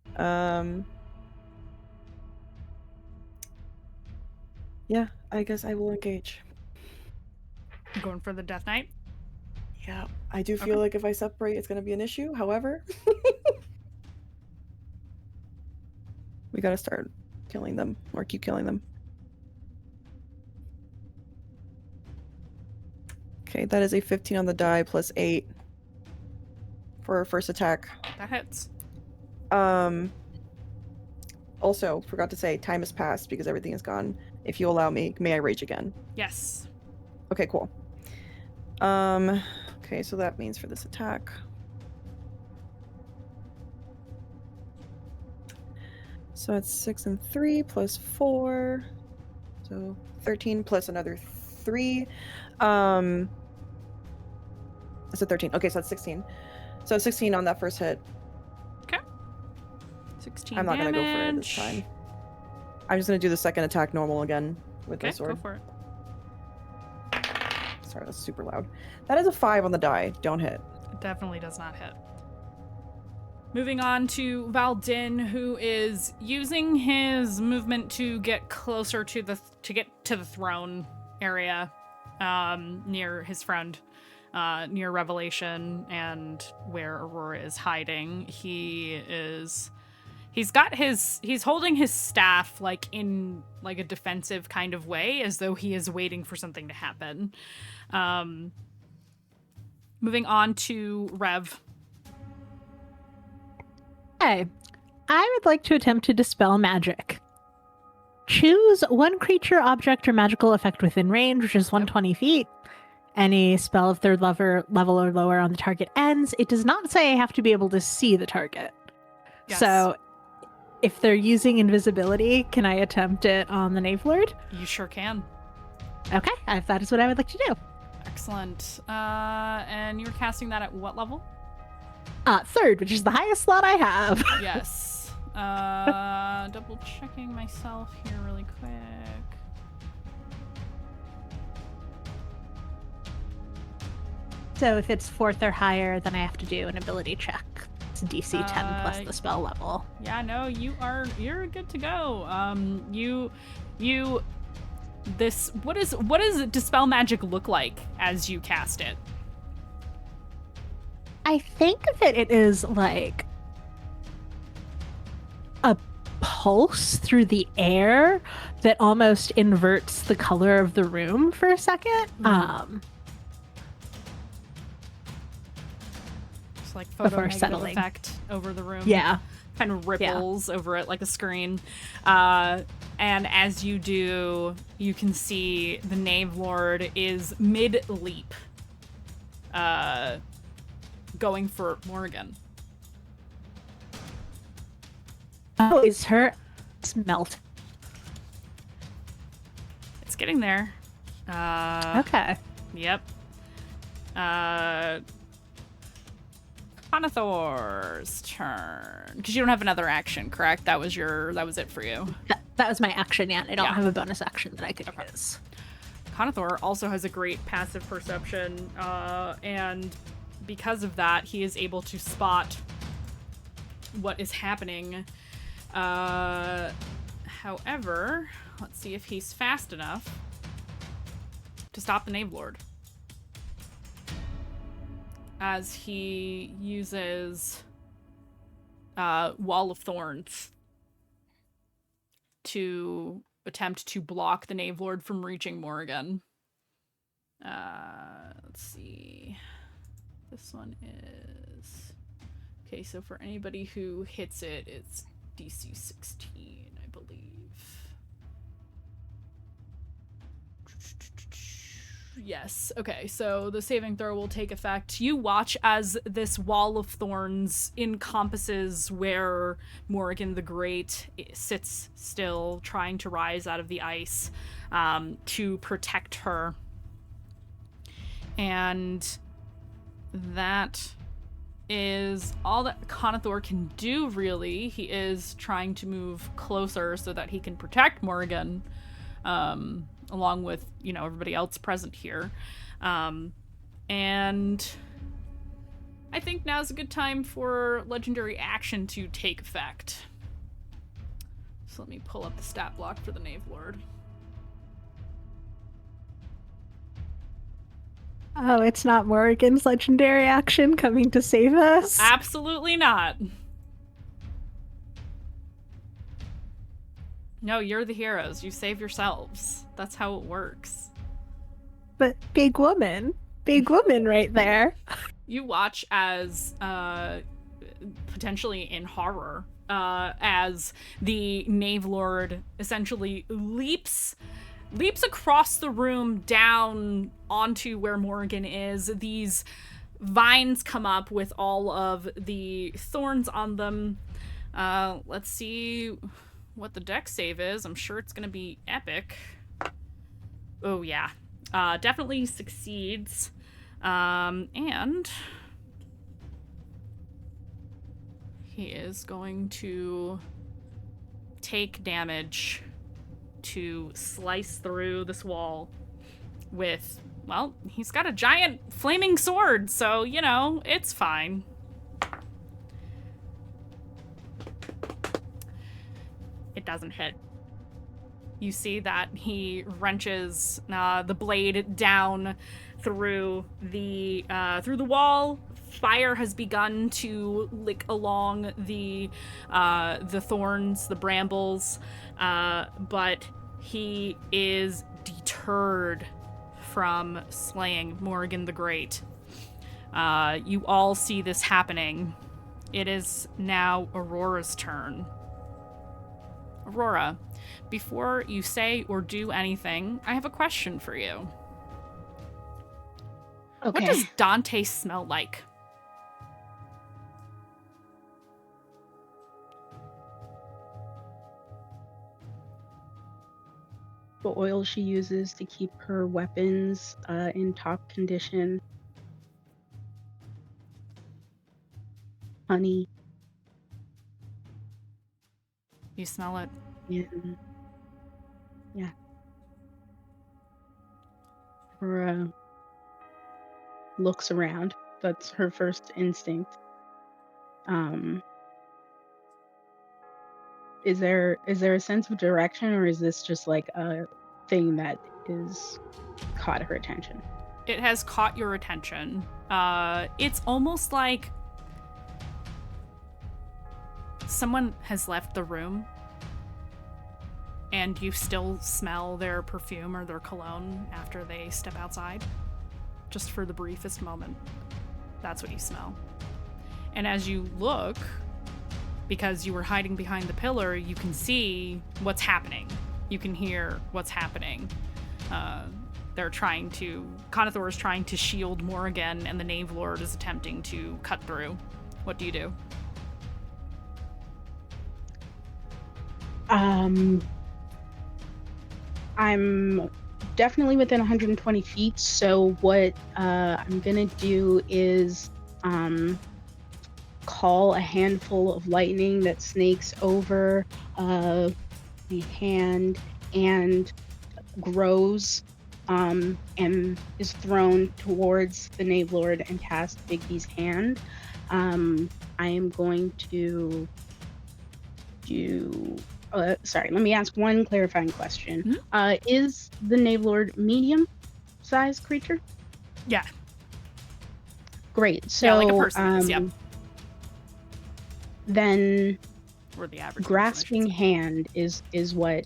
Yeah, I guess I will engage. You going for the Death Knight? Yeah, I do feel like if I separate, it's going to be an issue. However, we got to start killing them, or keep killing them. Okay, that is a 15 on the die plus 8 for our first attack. That hits. Also, forgot to say, time has passed because everything is gone. If you allow me, may I rage again? Yes. Okay, cool. Okay, so that means for this attack. So it's 6 and 3 plus 4. So 13 plus another 3. It's a 13. Okay, so that's 16. So 16 on that first hit. Okay. 16 I'm not damage. going to go for it this time. I'm just going to do the second attack normal again with my sword. Go for it. Sorry, that's super loud. That is a 5 on the die. Don't hit. It definitely does not hit. Moving on to Valdin, who is using his movement to get closer to the throne area, near his friend, near Revelation and where Aurora is hiding. He's holding his staff like in like a defensive kind of way, as though he is waiting for something to happen. Moving on to Rev. Hey, I would like to attempt to dispel magic. Choose one creature, object, or magical effect within range, which is 120 feet. Any spell of third level or lower on the target ends. It does not say I have to be able to see the target. Yes. So, if they're using invisibility, can I attempt it on the Knave Lord? You sure can. Okay, that is what I would like to do. Excellent. And you're casting that at what level? Third, which is the highest slot I have. Yes. Double checking myself here really quick. So if it's fourth or higher, then I have to do an ability check. It's DC 10 plus the spell level. Yeah, no, you're good to go. What does dispel magic look like as you cast it? I think that it is like a pulse through the air that almost inverts the color of the room for a second. It's like Before photonegative settling. effect over the room. Yeah. Kind of ripples over it like a screen. And as you do, you can see the Knave Lord is mid-leap. Going for Morgan. Oh, is her melt? It's getting there. Okay. Yep. Conathor's turn. Because you don't have another action, correct? That was it for you. That was my action, yeah. I don't Yeah. have a bonus action that I could use. Conathor also has a great passive perception, and because of that, he is able to spot what is happening. However, let's see if he's fast enough to stop the Knave Lord. As he uses Wall of Thorns to attempt to block the Knave Lord from reaching Morgan. Let's see. This one is... Okay, so for anybody who hits it, it's DC 16, I believe. Yes. Okay, so the saving throw will take effect. You watch as this wall of thorns encompasses where Morrigan the Great sits still, trying to rise out of the ice to protect her. And that is all that Conathor can do, really. He is trying to move closer so that he can protect Morrigan, along with, everybody else present here. And I think now's a good time for legendary action to take effect. So let me pull up the stat block for the Knave Lord. Oh, it's not Morrigan's legendary action coming to save us? Absolutely not. No, you're the heroes. You save yourselves. That's how it works. But big woman right there. You watch as, potentially in horror, as the Knave Lord essentially leaps across the room down onto where Morrigan is. These vines come up with all of the thorns on them. Let's see what the dex save is. I'm sure it's gonna be epic. Oh yeah, definitely succeeds. And he is going to take damage to slice through this wall with, well, he's got a giant flaming sword, so, it's fine. It doesn't hit. You see that he wrenches the blade down through the wall. Fire has begun to lick along the thorns, the brambles, but he is deterred from slaying Morrigan the Great. You all see this happening. It is now Aurora's turn. Aurora, before you say or do anything, I have a question for you. Okay. What does Dante smell like? The oil she uses to keep her weapons in top condition. Honey. You smell it? Yeah. Aurora looks around. That's her first instinct. Is there a sense of direction, or is this just like a thing that is caught her attention? It has caught your attention. It's almost like someone has left the room and you still smell their perfume or their cologne after they step outside. Just for the briefest moment. That's what you smell. And as you look, because you were hiding behind the pillar, you can see what's happening. You can hear what's happening. Conathor is trying to shield Morrigan, and the Knave Lord is attempting to cut through. What do you do? I'm definitely within 120 feet, so what I'm gonna do is call a handful of lightning that snakes over the hand and grows and is thrown towards the Knave Lord and cast Bigby's hand. I am going to do... sorry, let me ask one clarifying question. Mm-hmm. Is the Knave Lord medium-sized creature? Yeah. Great. So, yeah, like a person is, yep. Then Or the average grasping hand is what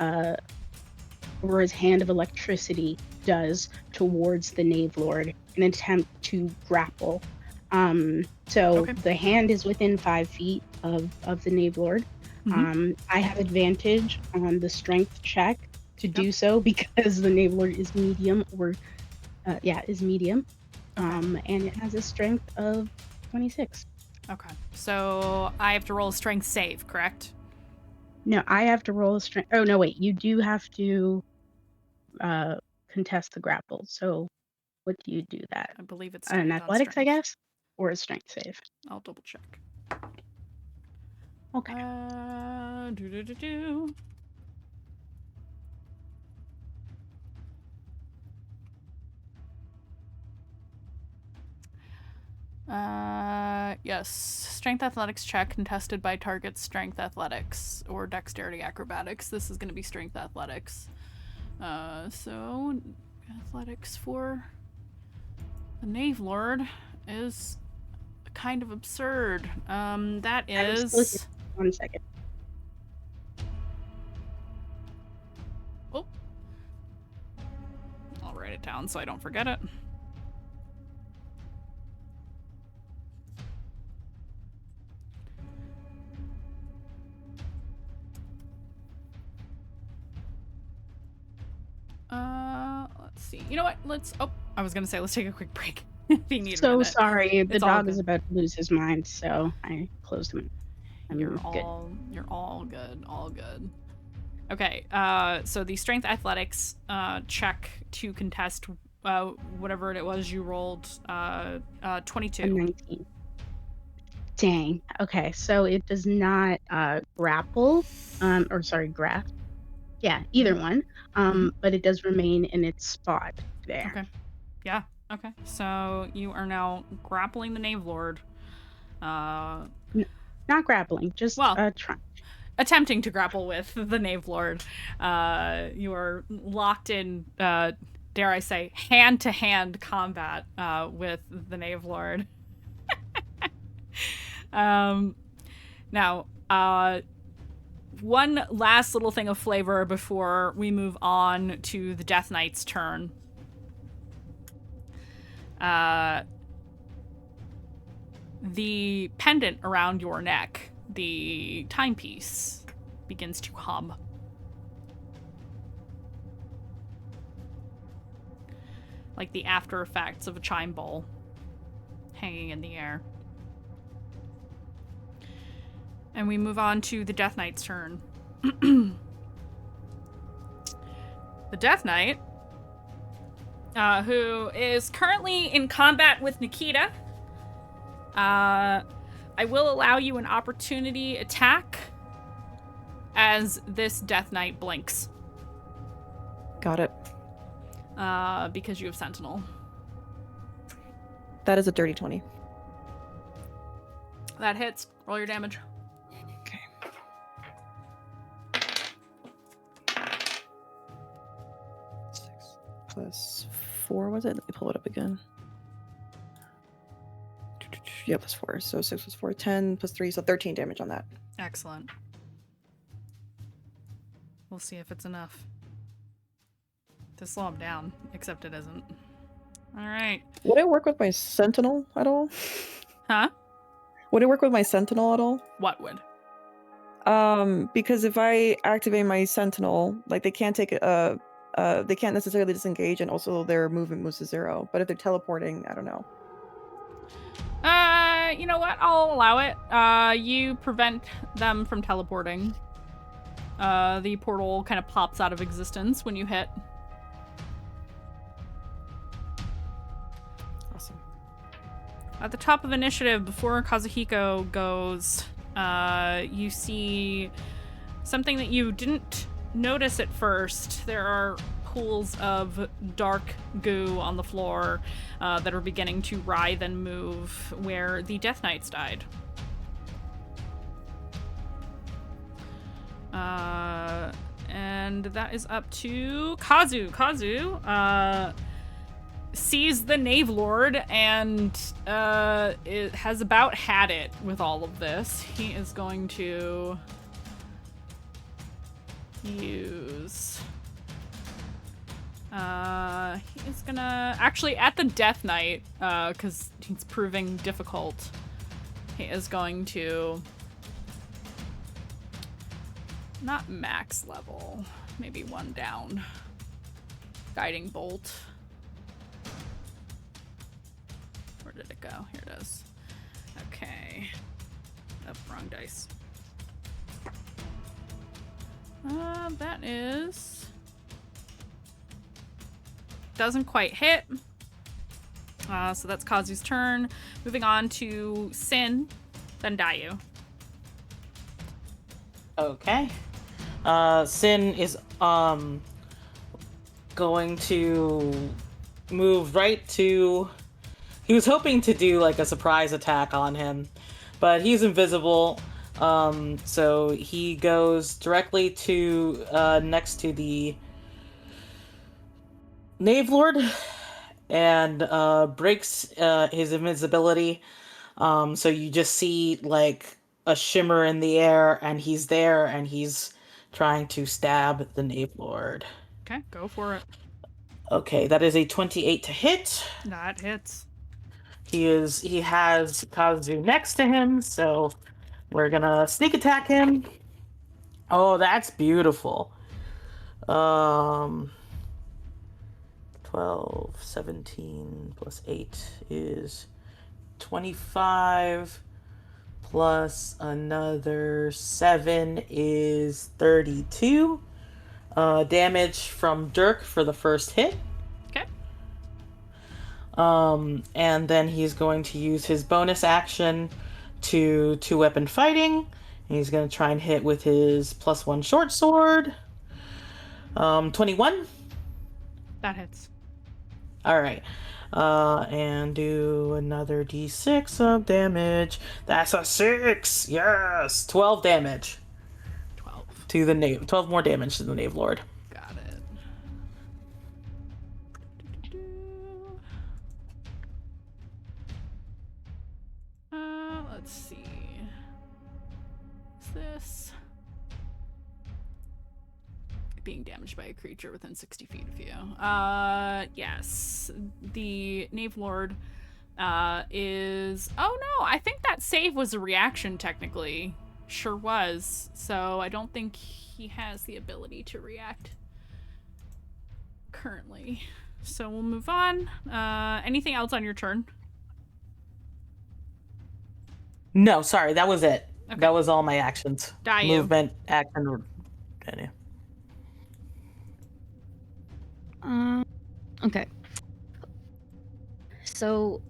Aurora's hand of electricity does towards the Knave Lord in an attempt to grapple. So the hand is within 5 feet of the Knave Lord. Mm-hmm. I have advantage on the strength check to do so because the Knave Lord is medium or is medium. Okay. And it has a strength of 26. Okay. So I have to roll a strength save, correct? No, I have to roll a strength. Oh, no, wait. You do have to contest the grapple. So what do you do that? I believe it's An strength on athletics, I strength. guess? Or a strength save? I'll double check. Okay. Do. Yes. Strength athletics check contested by target's strength athletics or dexterity acrobatics. This is going to be strength athletics. So athletics for the Knave Lord is kind of absurd. That is... 1 second. Oh. I'll write it down so I don't forget it. Let's see. You know what? I was gonna say let's take a quick break. If you need a So minute. sorry. The It's all dog is good. about to lose his mind, so I closed him. You're good. all good. All good. Okay. So the strength athletics check to contest whatever it was you rolled 22. A 19. Dang. Okay, so it does not grapple, or sorry, graph. Yeah, either one. But it does remain in its spot there. Okay. Yeah. Okay. So you are now grappling the Knave Lord. Not grappling, just trying. Attempting to grapple with the Knave Lord. You are locked in, dare I say, hand-to-hand combat with the Knave Lord. Now, one last little thing of flavor before we move on to the Death Knight's turn. The pendant around your neck, the timepiece, begins to hum. Like the after effects of a chime bowl hanging in the air. And we move on to the Death Knight's turn. The Death Knight, who is currently in combat with Nikita. I will allow you an opportunity attack as this Death Knight blinks. Got it. Because you have Sentinel. That is a dirty 20. That hits. Roll your damage. Okay. Plus 4, was it? Let me pull it up again. Yeah, plus 4. So 6 plus 4, 10 plus 3, so 13 damage on that. Excellent. We'll see if it's enough to slow him down, except it isn't. All right. Would it work with my Sentinel at all? Huh? Would it work with my Sentinel at all? What would? Because if I activate my Sentinel, like they can't take they can't necessarily disengage, and also their movement moves to 0. But if they're teleporting, I don't know. You know what? I'll allow it. You prevent them from teleporting. The portal kind of pops out of existence when you hit. Awesome. At the top of initiative, before Kazuhiko goes, you see something that you didn't notice at first. There are pools of dark goo on the floor that are beginning to writhe and move where the Death Knights died. And that is up to Kazu. Kazu sees the Knave Lord and it has about had it with all of this. He is going to use... he is gonna... Actually, at the Death Knight, because he's proving difficult, he is going to... Not max level. Maybe one down. Guiding Bolt. go? Here it is. Okay. Oh, wrong dice. That is... Doesn't quite hit. So that's Kazu's turn. Moving on to Sin, then Dayu. Okay. Sin is going to move right to... He was hoping to do like a surprise attack on him, but he's invisible. So he goes directly to next to the Knave Lord and breaks his invisibility. So you just see like a shimmer in the air, and he's there, and he's trying to stab the Knave Lord. Okay, go for it. Okay, that is a 28 to hit. That hits. He has Kazu next to him, so we're gonna sneak attack him. Oh, that's beautiful. 12, 17 plus 8 is 25, plus another 7 is 32. Damage from Dirk for the first hit. Okay. And then he's going to use his bonus action to two-weapon fighting. And he's going to try and hit with his +1 short sword. 21. That hits. All right. And do another d6 of damage. That's a 6. Yes. 12 damage. 12. To the Knave. 12 more damage to the Knave Lord. Got it. Let's see. What's this? Being damaged by a creature within 60 feet of you. Yes. The Knave Lord is... Oh no, I think that save was a reaction technically. Sure was. So I don't think he has the ability to react currently. So we'll move on. Anything else on your turn? No, sorry, that was it. Okay. That was all my actions. Dayu. Movement, action. Okay. Okay. So,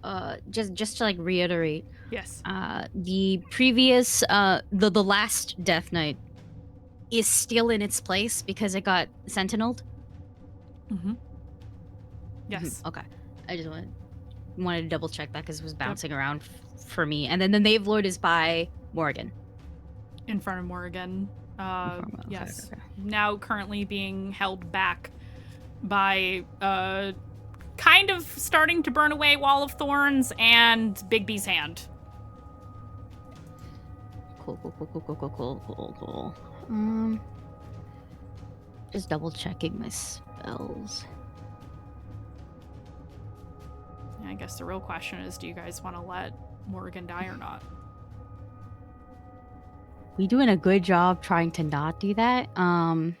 just to like reiterate, Yes. the previous, the last Death Knight is still in its place because it got sentineled. Mm-hmm. Yes. Okay. I just wanted to double check that because it was bouncing around for me. And then the Knave Lord is by Morgan. In front of Morgan. Okay, Yes. okay. Now currently being held back by kind of starting to burn away Wall of Thorns and Bigby's hand. Cool. Just double checking my spells. I guess the real question is, do you guys want to let Morgan die or not? We doing a good job trying to not do that. Don't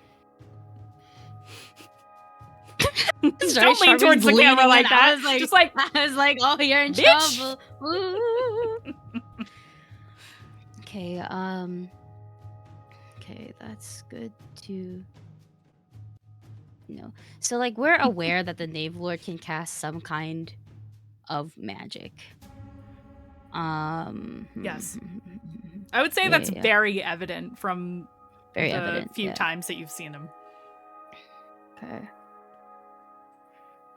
lean towards the camera like that. I was like, Just like, I was like, oh, you're in bitch! trouble. Ooh. Okay, okay, that's good to know. So, like, we're aware that the Knave Lord can cast some kind of magic. Yes. I would say that's yeah. very evident from Very the evident. few yeah. times that you've seen him. Okay.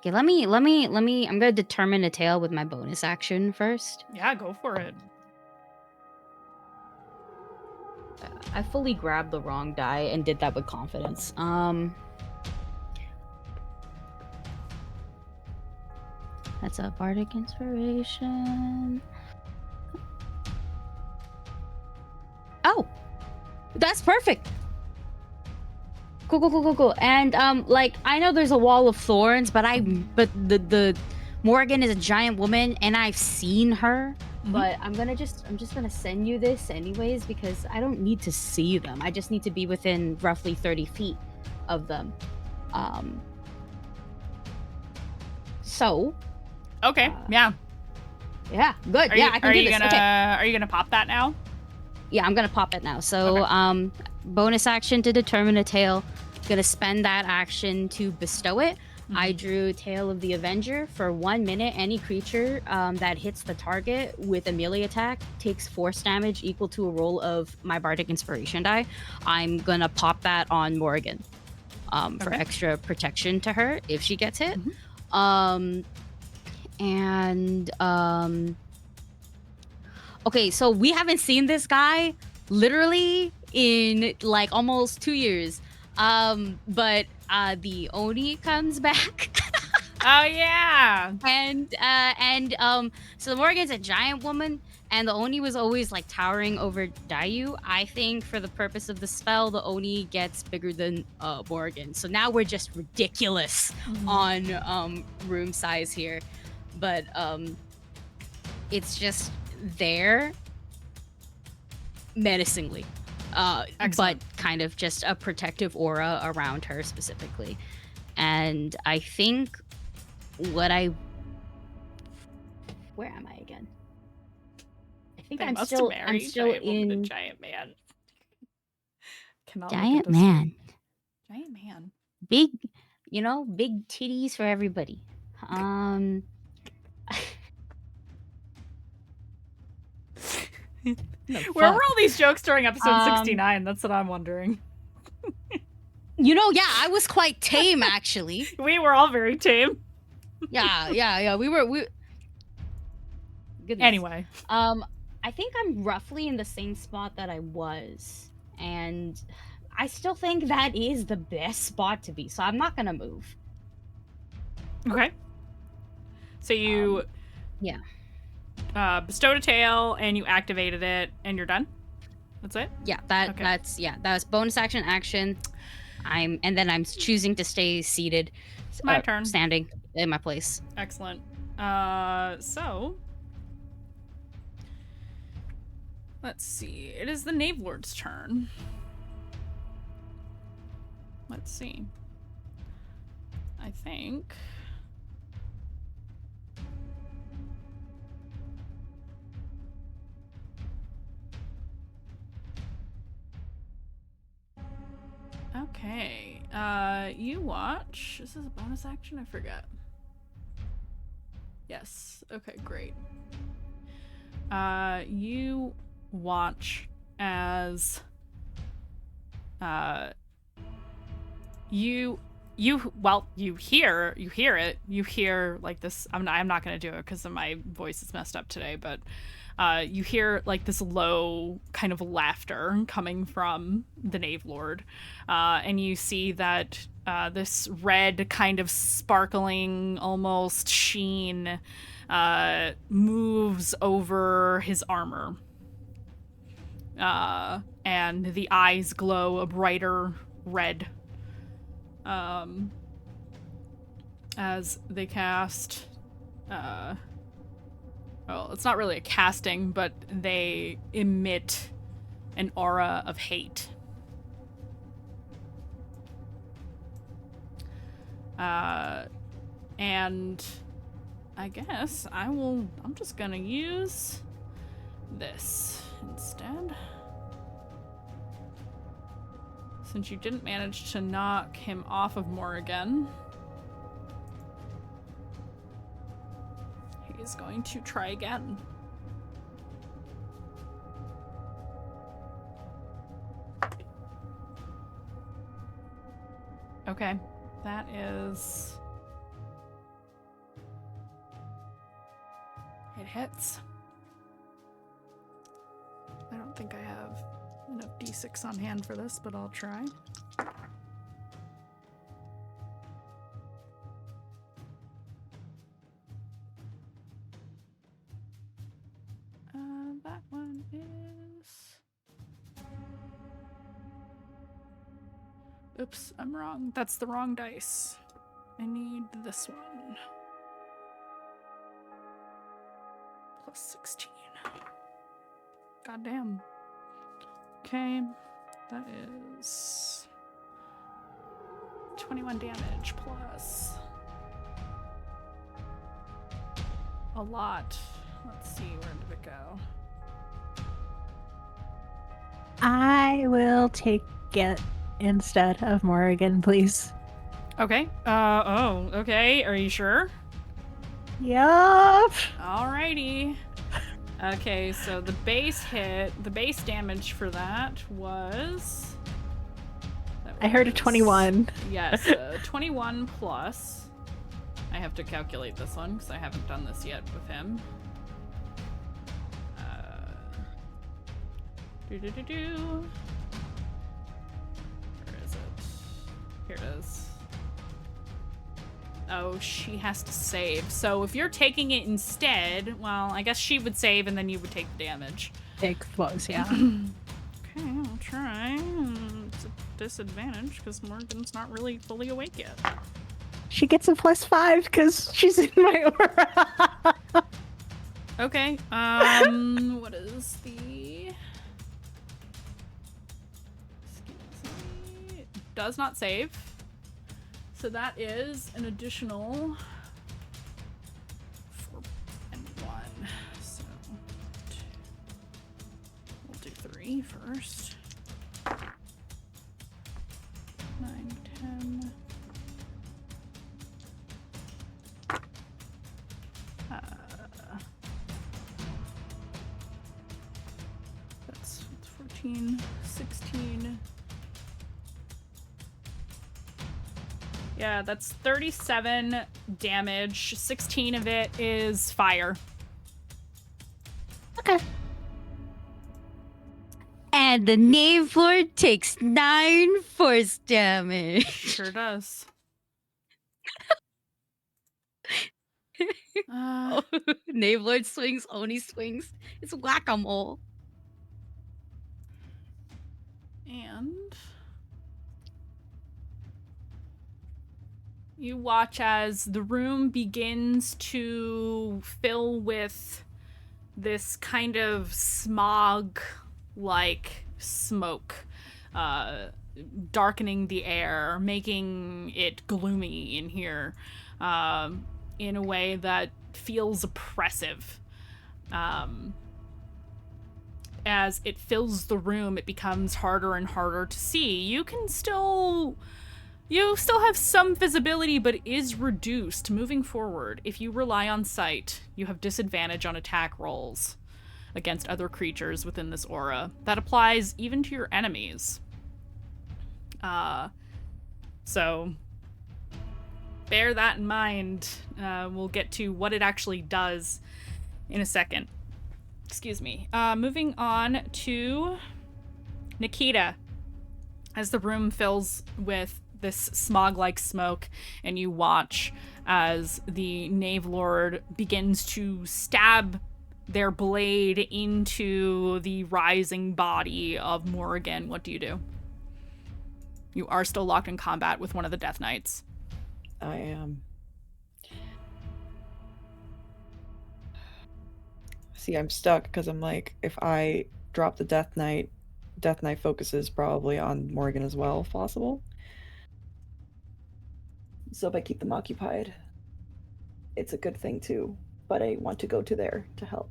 Okay, let me, I'm gonna determine a tail with my bonus action first. Yeah, go for it. I fully grabbed the wrong die and did that with confidence. That's a bardic inspiration. Oh, that's perfect. Cool. And like, I know there's a wall of thorns, but the Morgan is a giant woman, and I've seen her. Mhm. But I'm just gonna send you this anyways because I don't need to see them. I just need to be within roughly 30 feet of them. So. Okay, yeah. Yeah, good. Yeah, I can do this. Okay. Are you gonna pop that now? Yeah, I'm gonna pop it now. So, bonus action to determine a tail. Gonna spend that action to bestow it. I drew Tail of the Avenger. For 1 minute. Any creature that hits the target with a melee attack takes force damage equal to a roll of my Bardic Inspiration die. I'm gonna pop that on Morgan for extra protection to her if she gets hit. Okay, so we haven't seen this guy literally in like almost 2 years. But the Oni comes back. Oh yeah. So Morgan's a giant woman, and the Oni was always like towering over Dayu. I think for the purpose of the spell, the Oni gets bigger than Morgan. So now we're just ridiculous on room size here. But it's just there menacingly. But kind of just a protective aura around her specifically. And I think where am I again? I think I'm still in a giant man. Giant man. Giant man. Big, big titties for everybody. Where were all these jokes during episode 69? That's what I'm wondering. Yeah, I was quite tame actually. We were all very tame. Yeah. We Goodness. Anyway. I think I'm roughly in the same spot that I was, and I still think that is the best spot to be. So I'm not gonna move. Okay. So you. Bestowed a tail and you activated it and you're done. That's it. Yeah, that's bonus action. And then I'm choosing to stay seated. My turn. Standing in my place. Excellent. So let's see. It is the Knave Lord's turn. Let's see. I think. Okay. You watch. Is this a bonus action? I forget. Yes. Okay, great. You watch as you hear it. You hear like this. I'm not gonna do it because my voice is messed up today, but you hear like this low kind of laughter coming from the Knave Lord, and you see that this red kind of sparkling almost sheen moves over his armor, and the eyes glow a brighter red as they cast well, it's not really a casting, but they emit an aura of hate. And I guess I'm just gonna use this instead. Since you didn't manage to knock him off of Morrigan, he's going to try again. Okay, that is... It hits. I don't think I have enough d6 on hand for this, but I'll try. That one is... Oops, I'm wrong. That's the wrong dice. I need this one. Plus 16. Goddamn. Okay, that is 21 damage plus a lot Let's see, where did it go? I will take it instead of Morrigan, please. Okay. Oh, okay. Are you sure? Yup. Alrighty. Okay, so the base damage for that was... I heard a 21. Yes, 21 plus. I have to calculate this one because I haven't done this yet with him. Where is it? Here it is. Oh, she has to save. So if you're taking it instead, well, I guess she would save and then you would take the damage. Take close, yeah. Okay, I'll try. It's a disadvantage because Morgan's not really fully awake yet. She gets a +5 because she's in my aura. Okay, what is the... Excuse me. Does not save. So that is an additional 4 and 1. So we'll do 3 first. 9, 10. That's 14, 16. Yeah, that's 37 damage. 16 of it is fire. Okay. And the Knave Lord takes 9 force damage. Sure does. Knave Lord swings, Oni swings. It's whack-a-mole. And you watch as the room begins to fill with this kind of smog-like smoke, darkening the air, making it gloomy in here, in a way that feels oppressive. As it fills the room, it becomes harder and harder to see. You still have some visibility, but it is reduced. Moving forward, if you rely on sight, you have disadvantage on attack rolls against other creatures within this aura. That applies even to your enemies. So bear that in mind. We'll get to what it actually does in a second. Excuse me. Moving on to Nikita. As the room fills with this smog-like smoke, and you watch as the Knave Lord begins to stab their blade into the rising body of Morrigan. What do you do? You are still locked in combat with one of the Death Knights. I am. See, I'm stuck because I'm like, if I drop the Death Knight focuses probably on Morgan as well, if possible. So if I keep them occupied, it's a good thing too. But I want to go to there to help.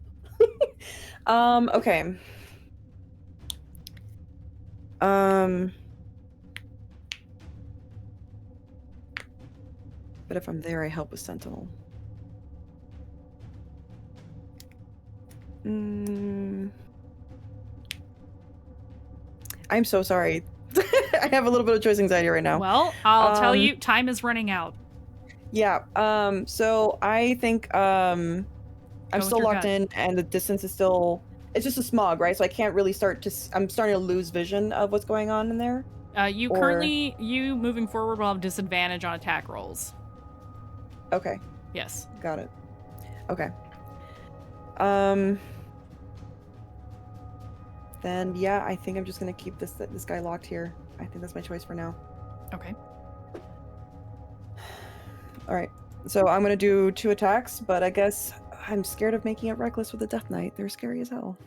Okay. But if I'm there, I help with Sentinel. I'm so sorry. I have a little bit of choice anxiety right now. Well, I'll tell you, time is running out. Yeah. So I think I'm still locked in, and the distance is still. It's just a smog, right? So I can't really I'm starting to lose vision of what's going on in there. You moving forward will have disadvantage on attack rolls. Okay. Yes. Got it. Okay. Then yeah, I think I'm just gonna keep this guy locked here. I think that's my choice for now. Okay. All right. So I'm gonna do 2 attacks, but I guess I'm scared of making it reckless with the Death Knight. They're scary as hell.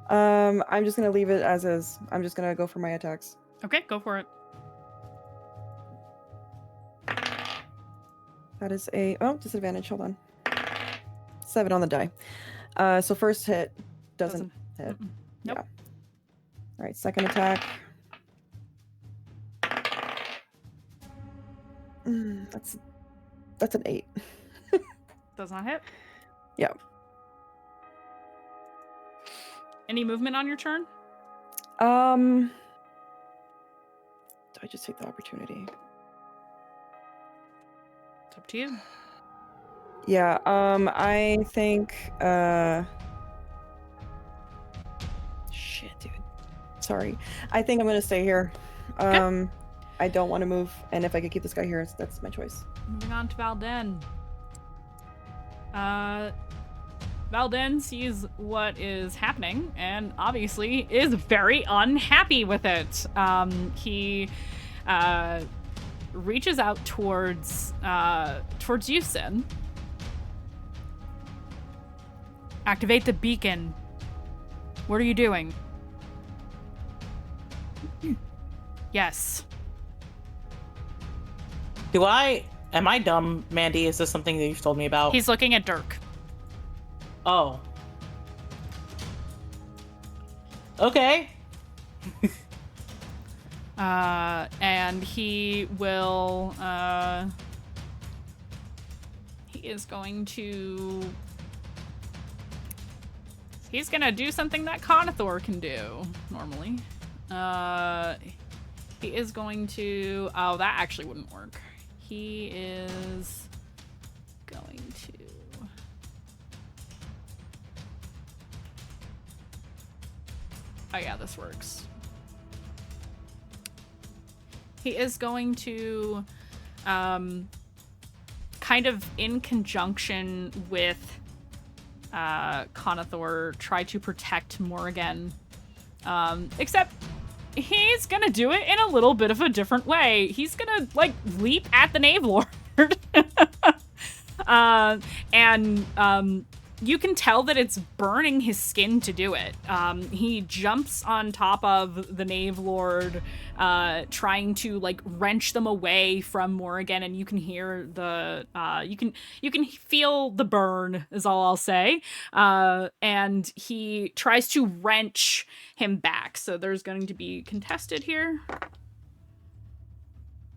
I'm just gonna leave it as is. I'm just gonna go for my attacks. Okay, go for it. That is disadvantage. Hold on. 7 on the die. So first hit doesn't hit. Mm-mm. Nope. Yeah. All right, second attack. That's an 8. Does not hit. Yeah. Any movement on your turn? Do I just take the opportunity? It's up to you. Yeah, I think, shit, dude. Sorry. I think I'm gonna stay here. Okay. I don't want to move, and if I could keep this guy here, that's my choice. Moving on to Valden. Valden sees what is happening and obviously is very unhappy with it. He reaches out towards you, Sin. Activate the beacon. What are you doing? Yes. Am I dumb, Mandy? Is this something that you've told me about? He's looking at Dirk. Oh. Okay. And he will, he's gonna do something that Conathor can do, normally. He is going to, oh, that actually wouldn't work. He is going to, oh yeah, this works. He is going to, kind of in conjunction with Conathor, try to protect Morrigan. Except he's gonna do it in a little bit of a different way. He's gonna, like, leap at the Knave Lord. And you can tell that it's burning his skin to do it. He jumps on top of the Knave Lord, trying to, like, wrench them away from Morrigan, and you can hear the you can feel the burn, is all I'll say. And he tries to wrench him back. So there's going to be contested here.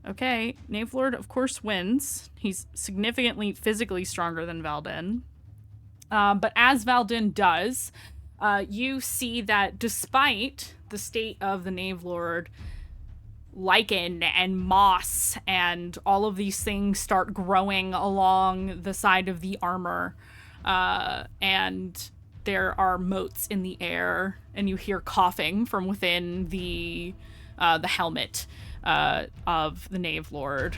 Okay, Knave Lord of course wins. He's significantly physically stronger than Valden. But as Valden does, you see that despite the state of the Knave Lord, lichen and moss and all of these things start growing along the side of the armor. And there are motes in the air, and you hear coughing from within the helmet of the Knave Lord.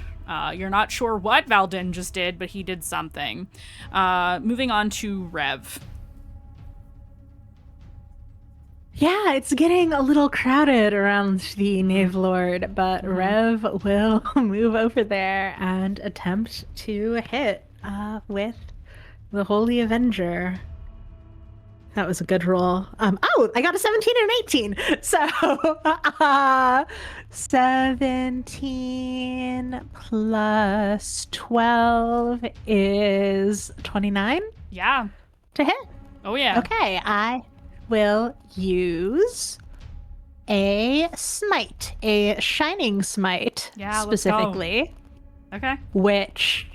You're not sure what Valden just did, but he did something. Moving on to Rev. Yeah, it's getting a little crowded around the Knave Lord, but Rev will move over there and attempt to hit with the Holy Avenger. That was a good roll. Oh, I got a 17 and an 18. So 17 plus 12 is 29 Yeah. to hit. Oh, yeah. Okay, I will use a smite, a shining smite, Yeah, let's go. specifically, Okay. which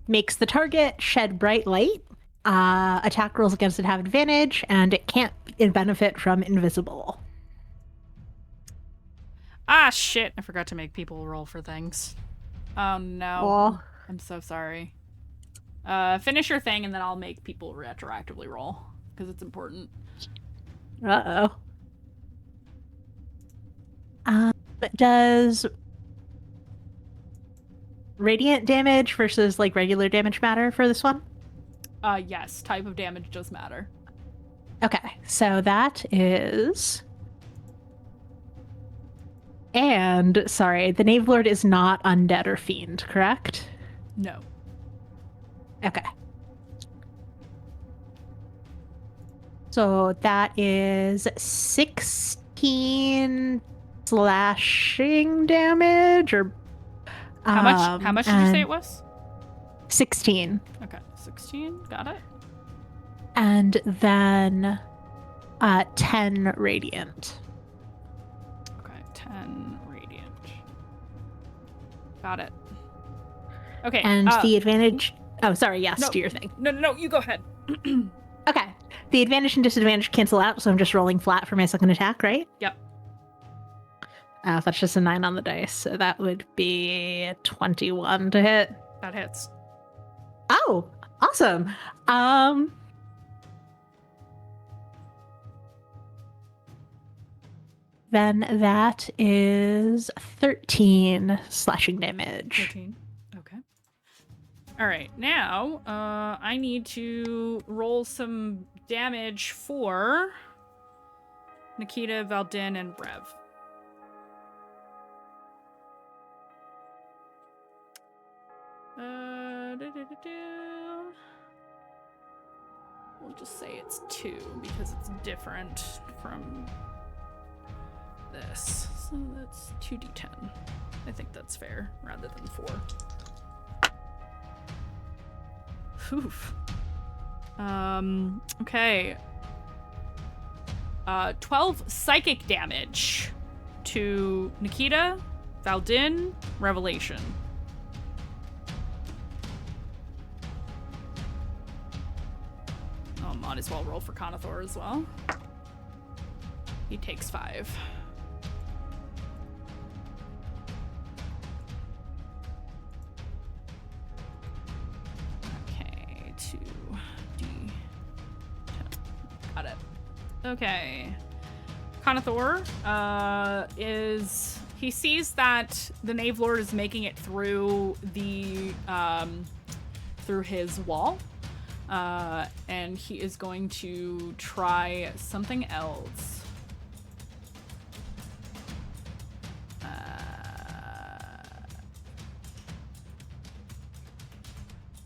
makes the target shed bright light. Attack rolls against it have advantage, and it can't benefit from invisible. Ah, shit. I forgot to make people roll for things. Oh, no. Well, I'm so sorry. Finish your thing, and then I'll make people retroactively roll, because it's important. uh-oh. Does radiant damage versus, like, regular damage matter for this one? Yes, type of damage does matter. Okay, so that is... And, sorry, the Knave Lord is not undead or fiend, correct? No. Okay. So that is 16 slashing damage, or... How much did you say and it was? 16. Okay, 16. Got it. And then 10 radiant. Okay, 10 radiant. Got it. Okay. And the advantage... Oh, sorry, yes, no, do your thing. No, you go ahead. Okay. The advantage and disadvantage cancel out, so I'm just rolling flat for my second attack, right? Yep. That's just a 9 on the dice, so that would be 21 to hit. That hits. Oh, awesome. Then that is 13 slashing damage. 13. Okay. All right. Now, I need to roll some damage for Nikita, Valdin, and Rev. We'll just say it's 2 because it's different from this. So that's 2d10. I think that's fair rather than 4. Oof. Okay. 12 psychic damage to Nikita, Valdin, Revelation. Oh, might as well roll for Conathor as well. He takes 5. Okay, 2d10. Got it. Okay. Conathor he sees that the Knave Lord is making it through the through his wall. And he is going to try something else.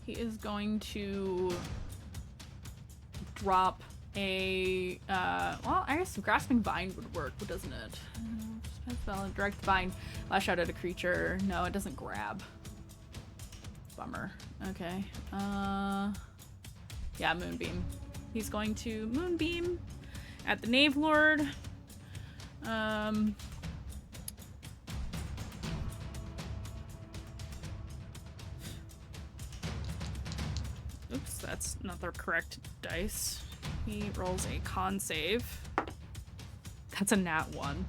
He is going to drop a, well, I guess Grasping Vine would work, but doesn't it? Spell Direct Vine. Lash out at a creature. No, it doesn't grab. Bummer. Okay. Yeah, Moonbeam. He's going to Moonbeam at the Knave Lord. Oops, that's not the correct dice. He rolls a con save. That's a nat 1.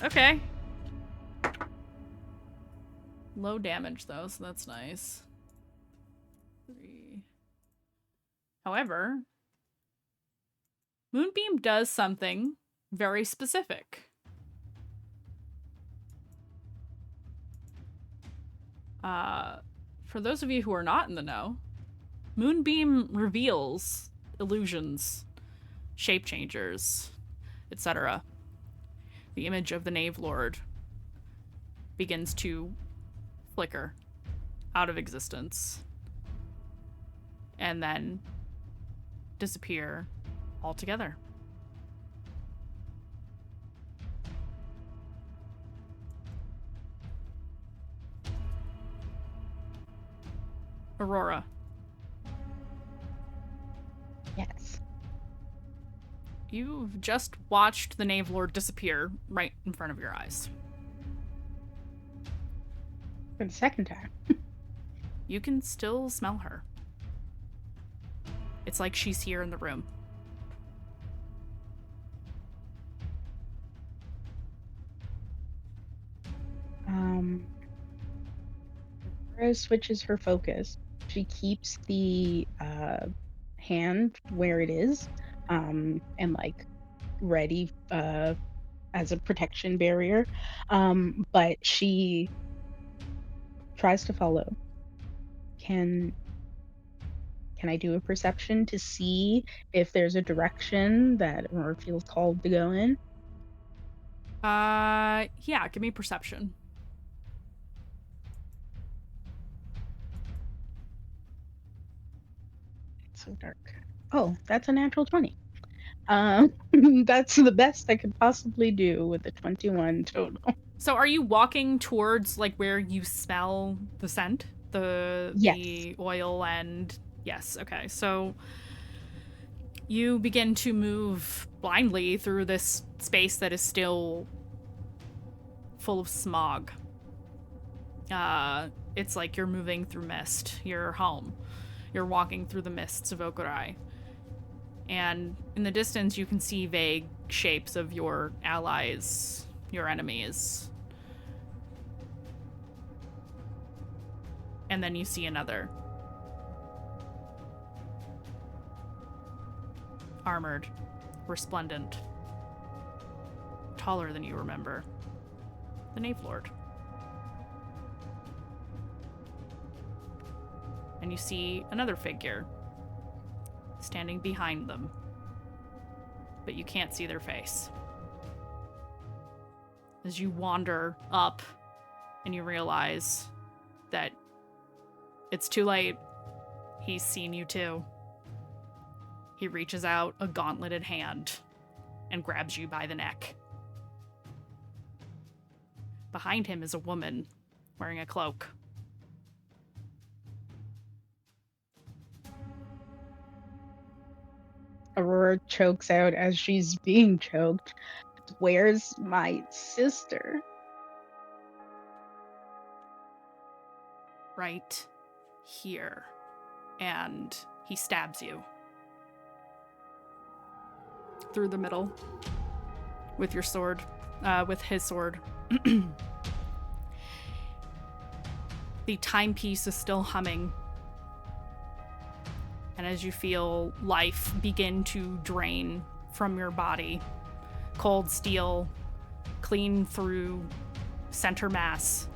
Okay. Low damage though, so that's nice. 3. However, Moonbeam does something very specific. For those of you who are not in the know, Moonbeam reveals illusions, shape changers, etc. The image of the Knave Lord begins to flicker out of existence and then disappear altogether. Aurora. Yes. You've just watched the Knave Lord disappear right in front of your eyes. For the second time. You can still smell her. It's like she's here in the room. Aurora switches her focus. She keeps the hand where it is, and like ready as a protection barrier. But she tries to follow. Can I do a perception to see if there's a direction that Aurora feels called to go in? Yeah, give me perception. It's so dark. Oh, that's a natural 20. That's the best I could possibly do with a 21 total. So are you walking towards like where you smell the scent? Yes. The oil and yes, okay. So you begin to move blindly through this space that is still full of smog. It's like you're moving through mist. You're home. You're walking through the mists of Okurai. And in the distance, you can see vague shapes of your allies, your enemies. And then you see another. Armored, resplendent, taller than you remember. The Knave Lord. And you see another figure standing behind them, but you can't see their face. As you wander up and you realize that it's too late. He's seen you too. He reaches out a gauntleted hand and grabs you by the neck. Behind him is a woman wearing a cloak. Aurora chokes out as she's being choked. Where's my sister? Right here. And he stabs you. Through the middle. With your sword. With his sword. The timepiece is still humming. And as you feel life begin to drain from your body, cold steel clean through center mass.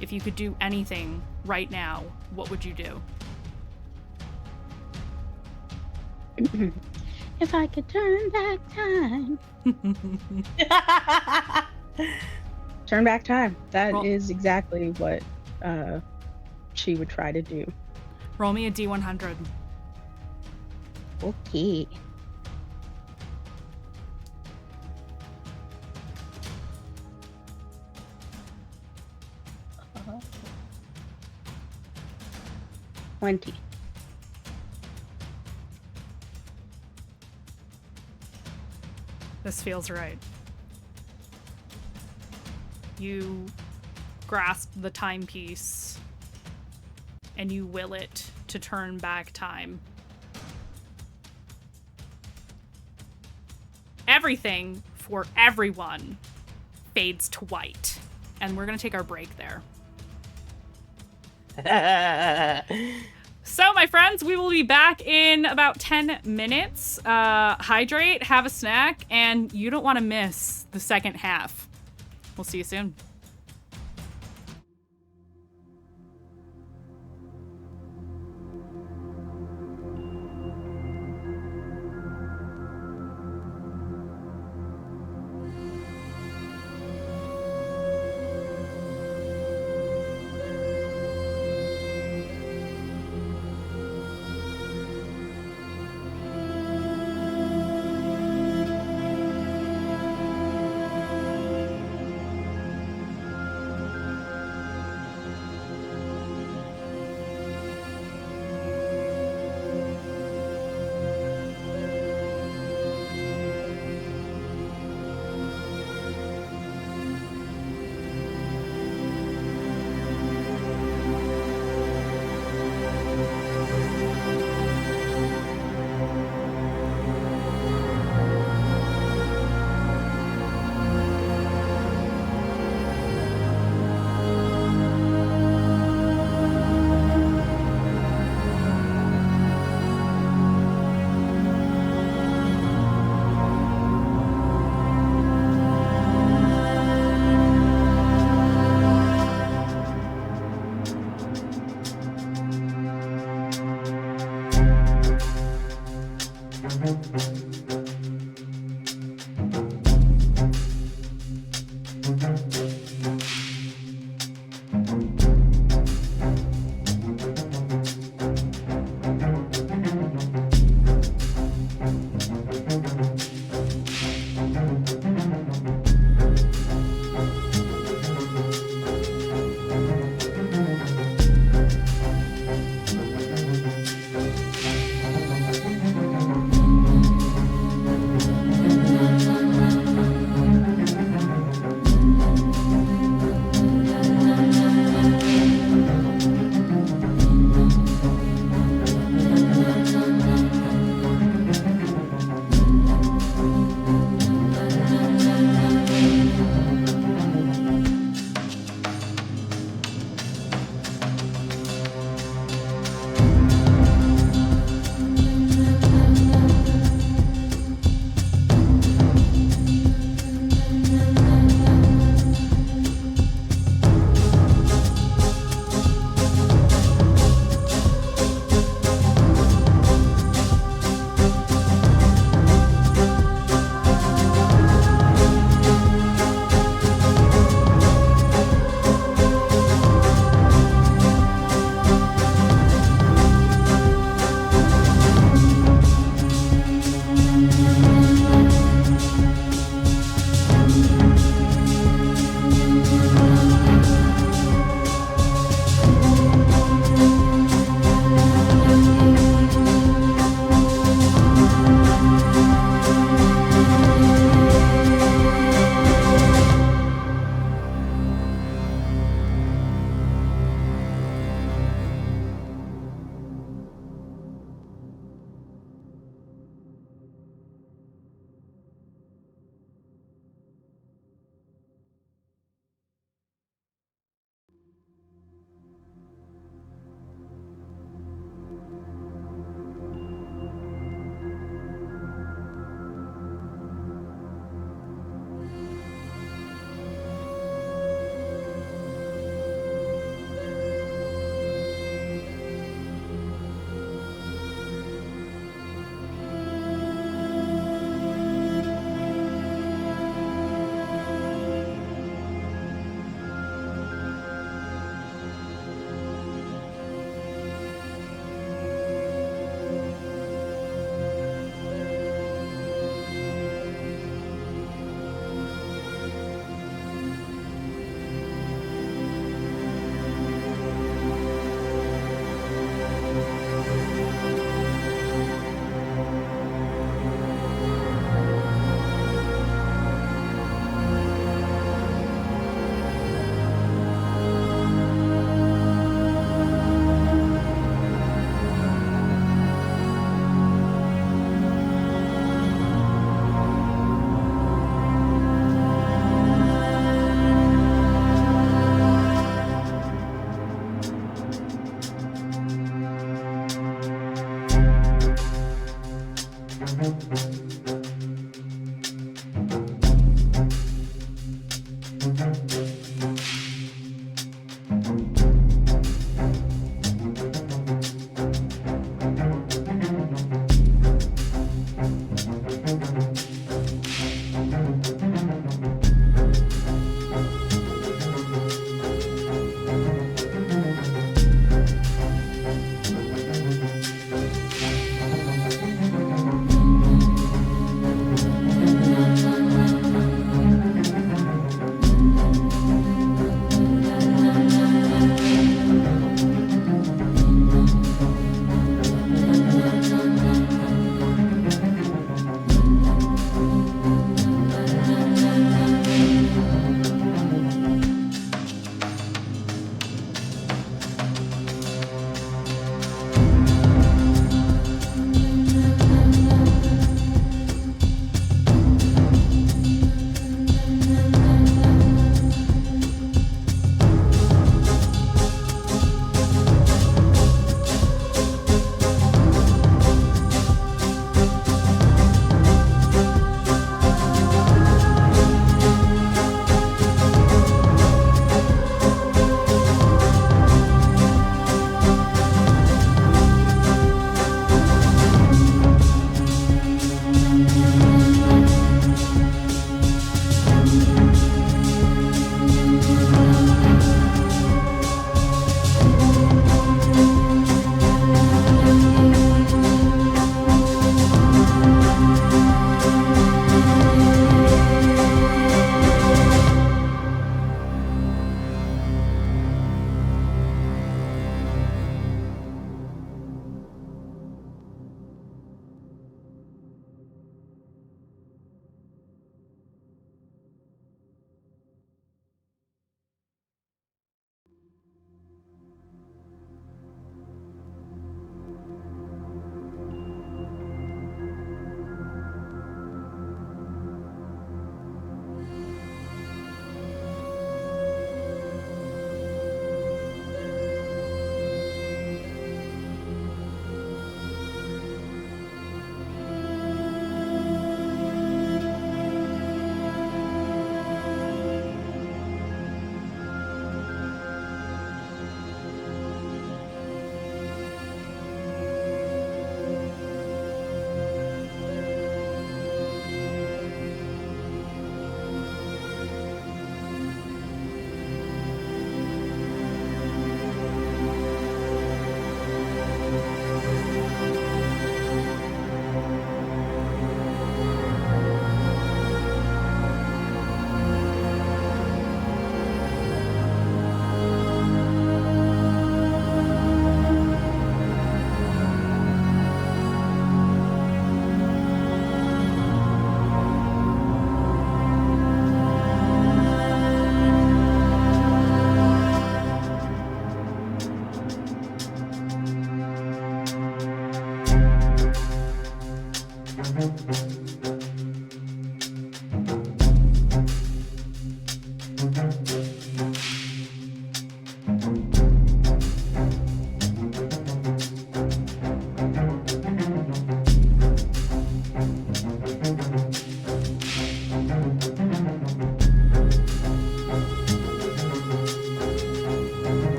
If you could do anything right now, what would you do? If I could turn back time. Turn back time. That is exactly what she would try to do. Roll me a D100. Okay. Uh, 20. This feels right. You grasp the timepiece and you will it to turn back time. Everything for everyone fades to white. And we're gonna take our break there. So, my friends, we will be back in about 10 minutes. Hydrate, have a snack, and you don't want to miss the second half. We'll see you soon.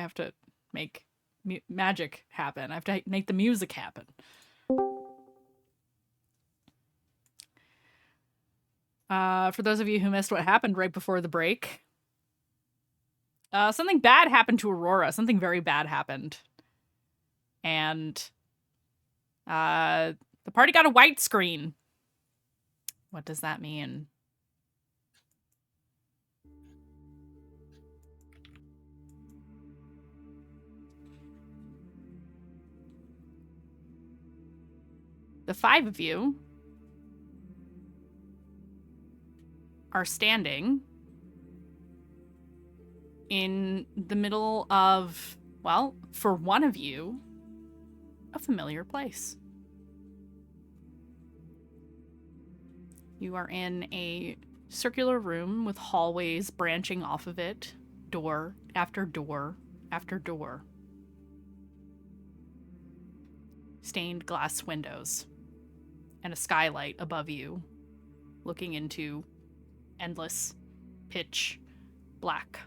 have to make magic happen. I have to make the music happen. For those of you who missed what happened right before the break, something bad happened to Aurora. Something very bad happened. And the party got a white screen. What does that mean? The 5 of you are standing in the middle of, well, for one of you, a familiar place. You are in a circular room with hallways branching off of it, door after door after door. Stained glass windows and a skylight above you, looking into endless pitch black.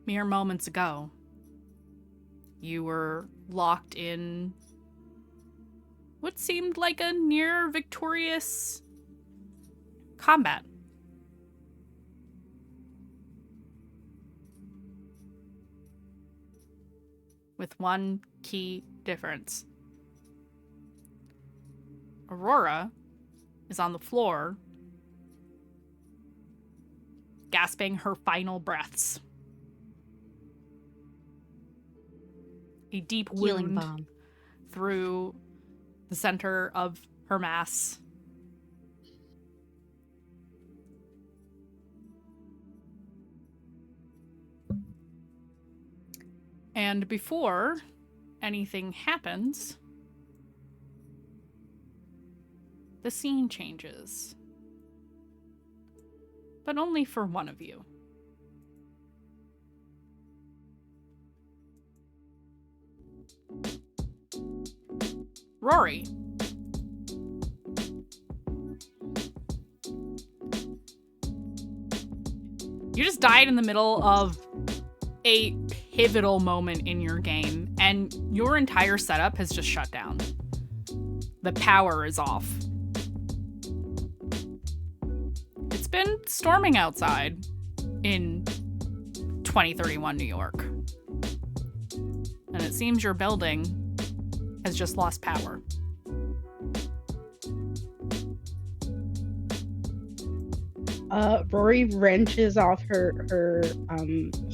Mere moments ago, you were locked in what seemed like a near victorious combat. With one key difference. Aurora is on the floor, gasping her final breaths. A deep Healing wound bomb. through the center of her mass. And before anything happens, the scene changes. But only for one of you. Rory. You just died in the middle of a pivotal moment in your game, and your entire setup has just shut down. The power is off. It's been storming outside in 2031 New York. And it seems your building has just lost power. Rory wrenches off her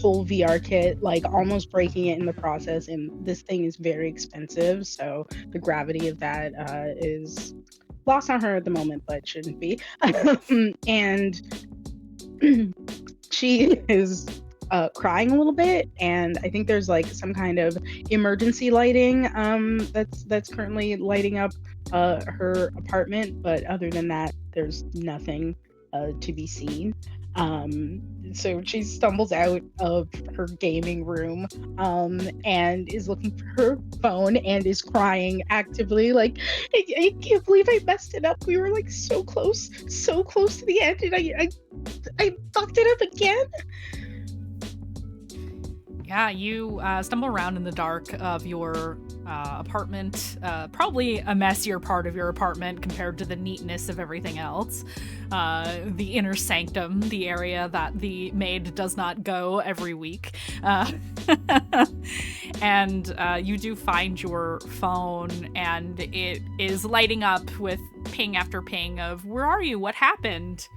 whole VR kit, like almost breaking it in the process. And this thing is very expensive, so the gravity of that is lost on her at the moment, but shouldn't be. And she is crying a little bit, and I think there's like some kind of emergency lighting that's currently lighting up her apartment. But other than that, there's nothing to be seen. So she stumbles out of her gaming room and is looking for her phone and is crying actively, like, I can't believe I messed it up. We were like so close to the end, and I fucked it up again. Yeah, you stumble around in the dark of your apartment, probably a messier part of your apartment compared to the neatness of everything else. The inner sanctum, the area that the maid does not go every week. And you do find your phone, and it is lighting up with ping after ping of, where are you? What happened?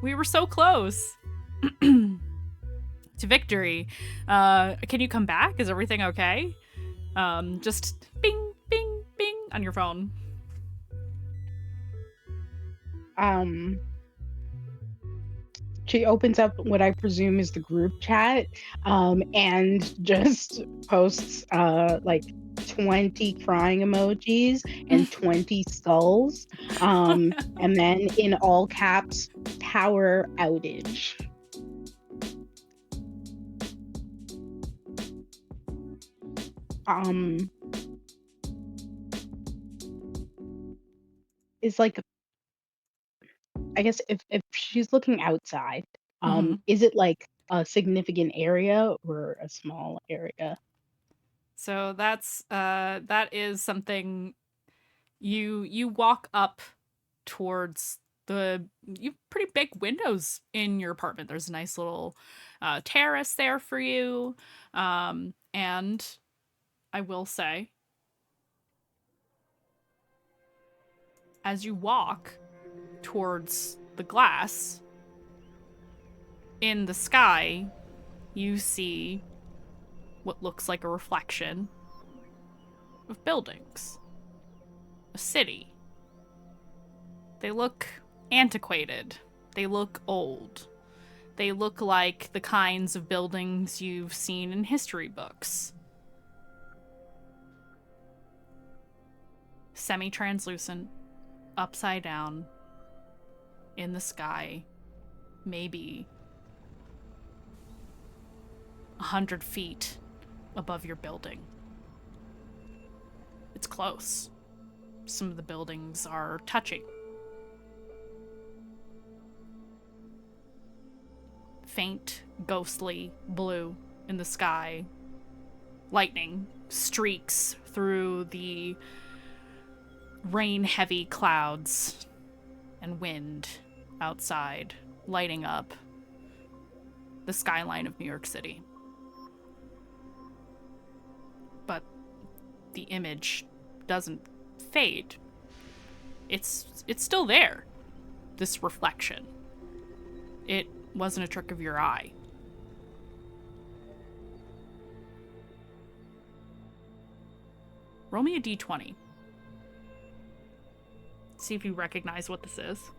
We were so close. To victory. Can you come back? Is everything okay? Just bing, bing, bing on your phone. She opens up what I presume is the group chat, and just posts like 20 crying emojis and 20 skulls, and then in all caps, power outage. is like, I guess if she's looking outside, Mhm. is it like a significant area or a small area? So that is something you walk up towards you have pretty big windows in your apartment. There's a nice little terrace there for you. And I will say, as you walk towards the glass in the sky, you see what looks like a reflection of buildings. A city. They look antiquated. They look old. They look like the kinds of buildings you've seen in history books. Semi-translucent, upside down, in the sky, maybe 100 feet above your building. It's close. Some of the buildings are touching. Faint, ghostly blue in the sky. Lightning streaks through the rain-heavy clouds and wind outside, lighting up the skyline of New York City. But the image doesn't fade. It's still there, this reflection. It wasn't a trick of your eye. Roll me a d20. See if you recognize what this is.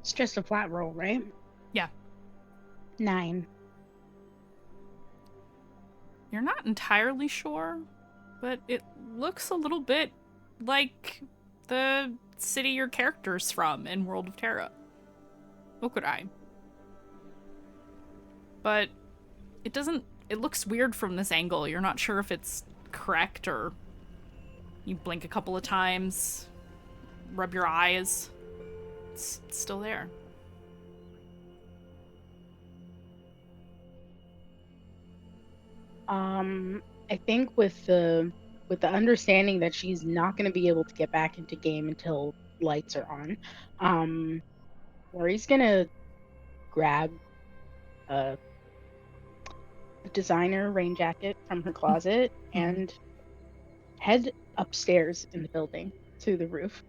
It's just a flat roll, right? Yeah. 9. You're not entirely sure, but it looks a little bit like the city your character's from in World of Terra. Okurai. But it looks weird from this angle. You're not sure if it's correct, or you blink a couple of times, rub your eyes. It's still there. I think with the understanding that she's not going to be able to get back into game until lights are on, Lori's gonna grab a designer rain jacket from her closet and head upstairs in the building to the roof.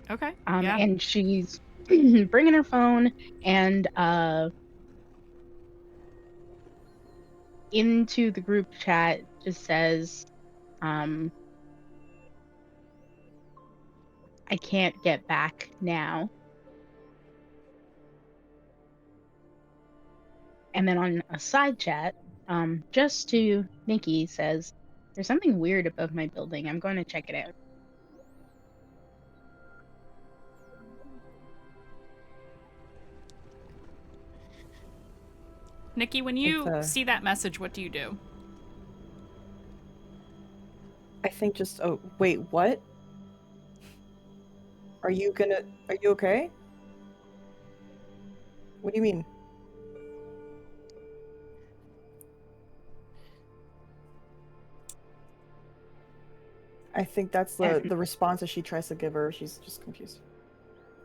Okay. Yeah. And she's bringing her phone and into the group chat just says, I can't get back now. And then on a side chat, just to Nikki, says, there's something weird above my building. I'm going to check it out. Nikki, when you see that message, what do you do? I think just, oh, wait, what? Are you okay? What do you mean? I think that's the response that she tries to give her. She's just confused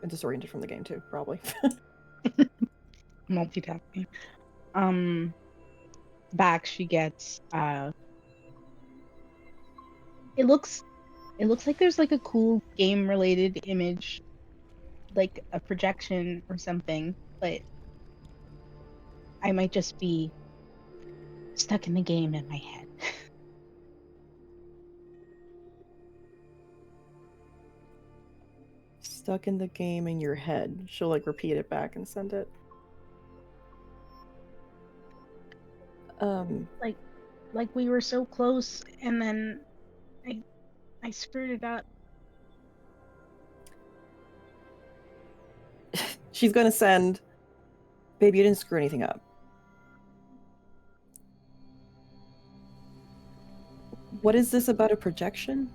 and disoriented from the game too, probably. Multitasking. Back she gets it looks like there's like a cool game related image, like a projection or something, but I might just be stuck in the game in my head. Stuck in the game in your head. She'll like repeat it back and send it. Like we were so close and then I screwed it up. She's gonna send, baby, you didn't screw anything up. What is this about a projection?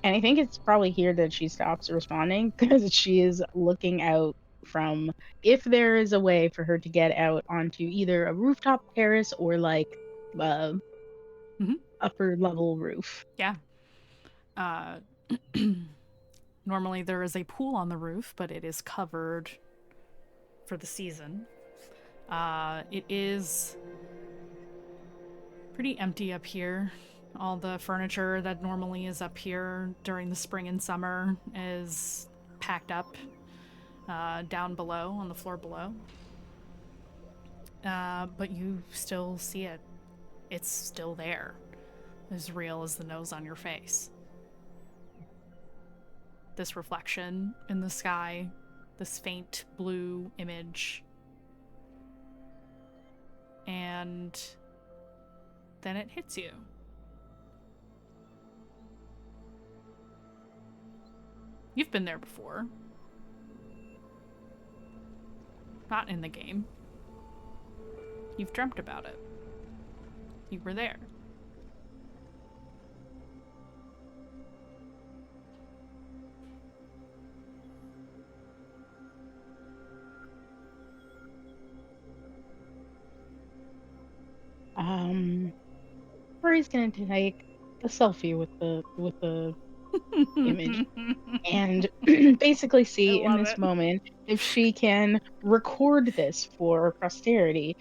And I think it's probably here that she stops responding because she is looking out from if there is a way for her to get out onto either a rooftop terrace or like uh, upper level roof. Yeah. Normally there is a pool on the roof, but it is covered for the season. It is pretty empty up here. All the furniture that normally is up here during the spring and summer is packed up down below, on the floor below. But you still see it. It's still there. As real as the nose on your face. This reflection in the sky, this faint blue image. And then it hits you. You've been there before. Not in the game. You've dreamt about it. You were there. Rory's gonna take a selfie with the image and basically see in this moment if she can record this for posterity.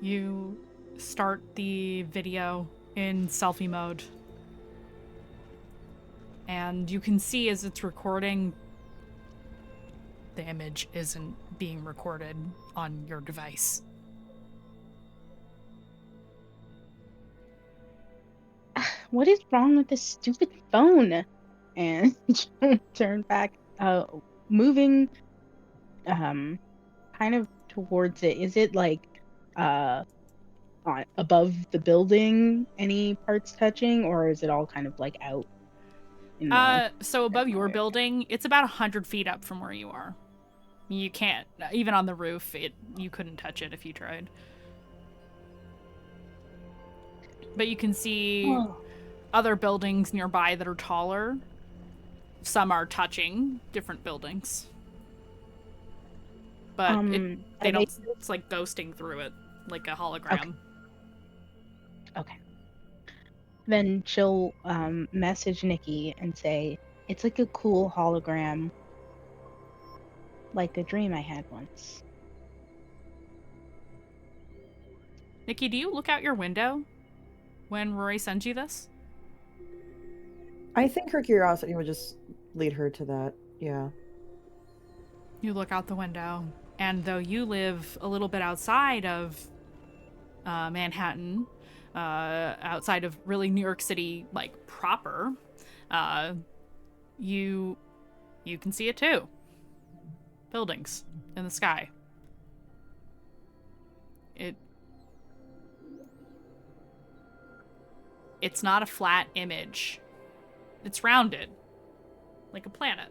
You start the video in selfie mode. And you can see as it's recording, the image isn't being recorded on your device. What is wrong with this stupid phone? And turn back, moving, kind of towards it. Is it like, above the building? Any parts touching, or is it all kind of like out? So above your building, it's about 100 feet up from where you are. You can't, even on the roof, you couldn't touch it if you tried. But you can see other buildings nearby that are taller. Some are touching different buildings. But they don't, it's like ghosting through it, like a hologram. Okay. Then she'll message Nikki and say, it's like a cool hologram, like a dream I had once. Nikki, do you look out your window when Rory sends you this? I think her curiosity would just lead her to that, yeah. You look out the window, and though you live a little bit outside of Manhattan, outside of really New York City, like, proper, you can see it too. Buildings in the sky. It's not a flat image. It's rounded, like a planet.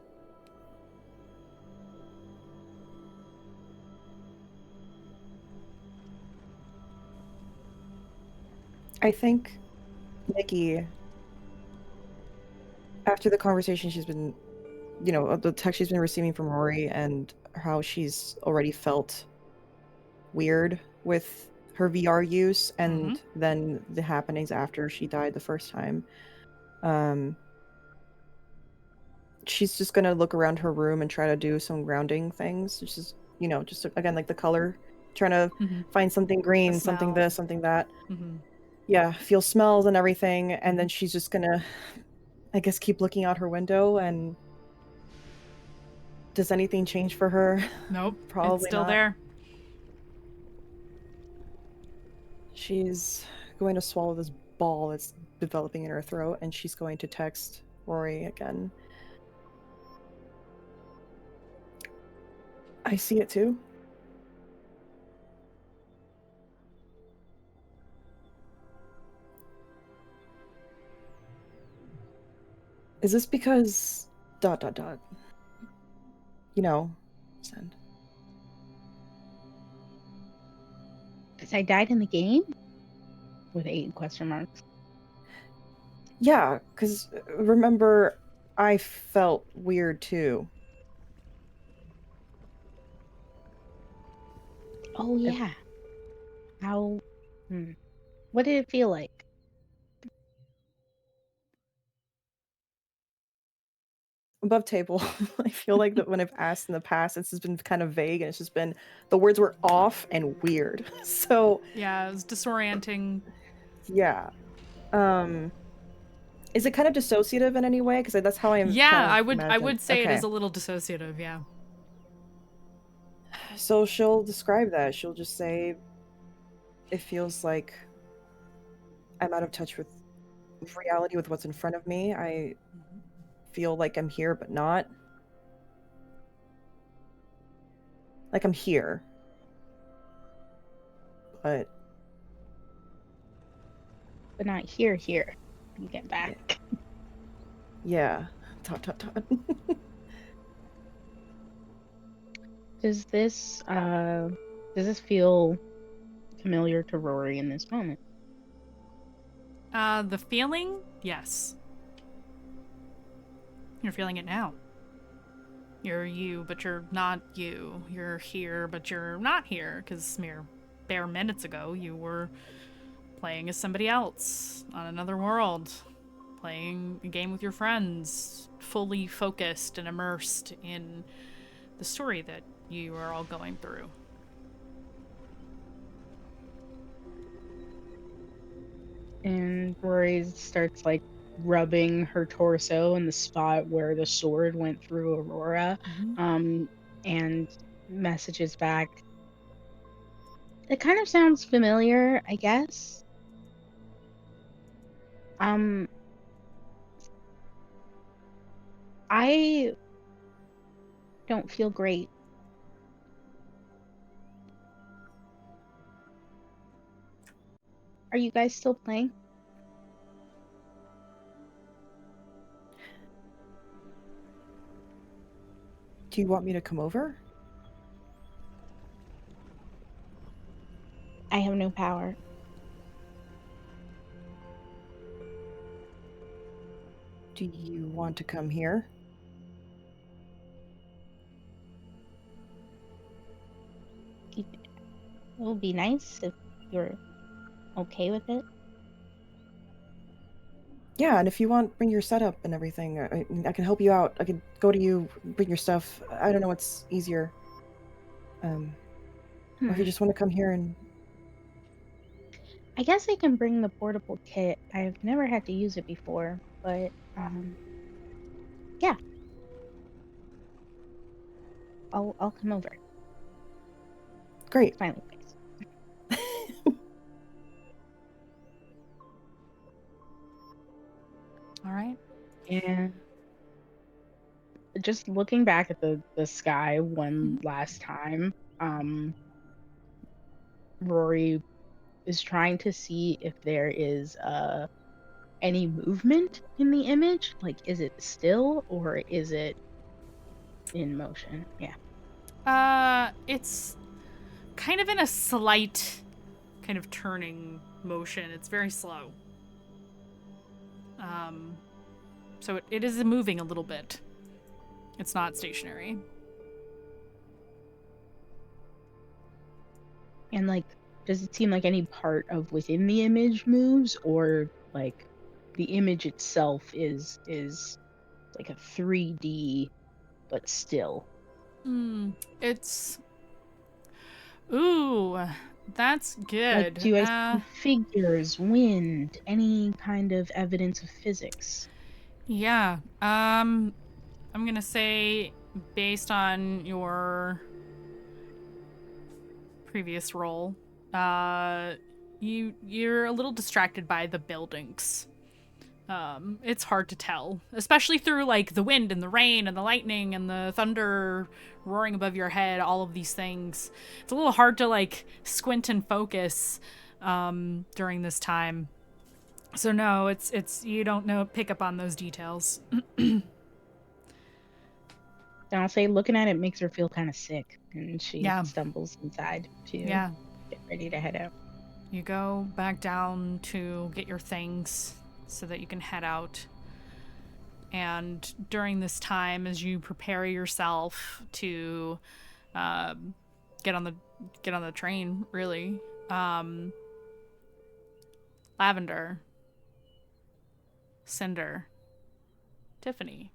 I think Nikki, after the conversation she's been, the text she's been receiving from Rory and how she's already felt weird with her VR use and then the happenings after she died the first time, she's just gonna look around her room and try to do some grounding things, which is, just again, like the color, trying to find something green, something this, something that. Yeah, feel smells and everything, and then she's just gonna, I guess, keep looking out her window. And does anything change for her? Nope, probably it's still not. there. She's going to swallow this ball that's developing in her throat, and she's going to text Rory again. I see it too. Is this because ... Send. Because I died in the game? With 8 question marks. Yeah, because remember, I felt weird too. Oh, yeah. How... What did it feel like? Above table, I feel like that when I've asked in the past, it's just been kind of vague, and it's just been the words were off and weird. So Yeah, it was disorienting. yeah, is it kind of dissociative in any way? Because that's how I Yeah, kind of I imagine. would say it Okay. is a little dissociative, yeah. So she'll describe that. She'll just say, it feels like I'm out of touch with reality, with what's in front of me. I feel like I'm here, but not. Like I'm here. But not here. You get back. yeah. Tot. Does this feel familiar to Rory in this moment? The feeling? Yes. You're feeling it now. You're you, but you're not you. You're here, but you're not here, because bare minutes ago you were playing as somebody else on another world, playing a game with your friends, fully focused and immersed in the story that you are all going through. And Rory starts like rubbing her torso in the spot where the sword went through Aurora, and messages back. It kind of sounds familiar, I guess. I don't feel great. Are you guys still playing? Do you want me to come over? I have no power. Do you want to come here? It would be nice if you're okay with it. Yeah, and if you want, bring your setup and everything. I can help you out. I can go to you, bring your stuff. I don't know what's easier. Or if you just want to come here and... I guess I can bring the portable kit. I've never had to use it before, but yeah. I'll come over. Great. Smiley face. All right. And just looking back at the sky one last time, Rory is trying to see if there is any movement in the image. Like, is it still or is it in motion? Yeah. It's kind of in a slight kind of turning motion. It's very slow. So it is moving a little bit. It's not stationary. And like, does it seem like any part of within the image moves, or like the image itself is like a 3D but still? It's... Ooh, that's good. Like, do I see figures, wind, any kind of evidence of physics? Yeah. I'm gonna say, based on your previous role, you're a little distracted by the buildings. It's hard to tell, especially through like the wind and the rain and the lightning and the thunder roaring above your head, all of these things. It's a little hard to like squint and focus during this time. So no, it's you don't pick up on those details. And I'll say looking at it makes her feel kind of sick, and she stumbles inside too. Yeah. Get ready to head out. You go back down to get your things so that you can head out. And during this time, as you prepare yourself to get on the train, really, Lavender, Cinder, Tiffany,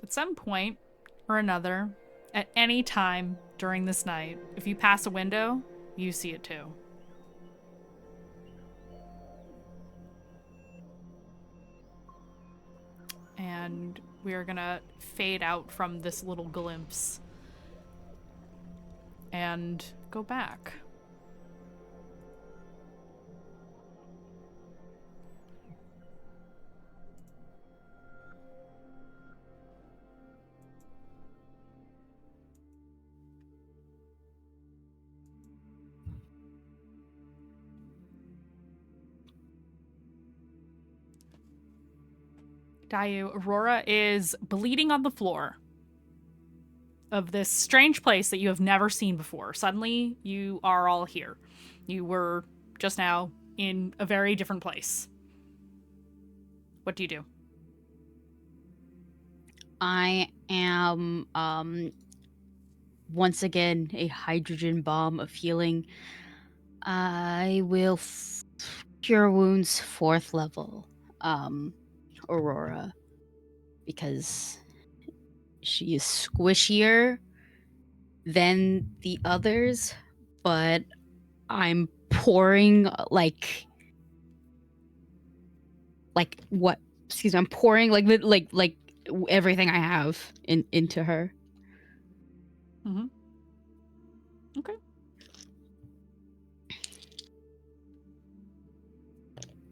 at some point or another, at any time during this night, if you pass a window, you see it too. And we are gonna fade out from this little glimpse and go back. Dayu, Aurora is bleeding on the floor of this strange place that you have never seen before. Suddenly, you are all here. You were just now in a very different place. What do you do? I am once again a hydrogen bomb of healing. I will cure wounds 4th level. Aurora, because she is squishier than the others, but I'm pouring like what? Excuse me, I'm pouring like everything I have into her. Mm-hmm. Okay.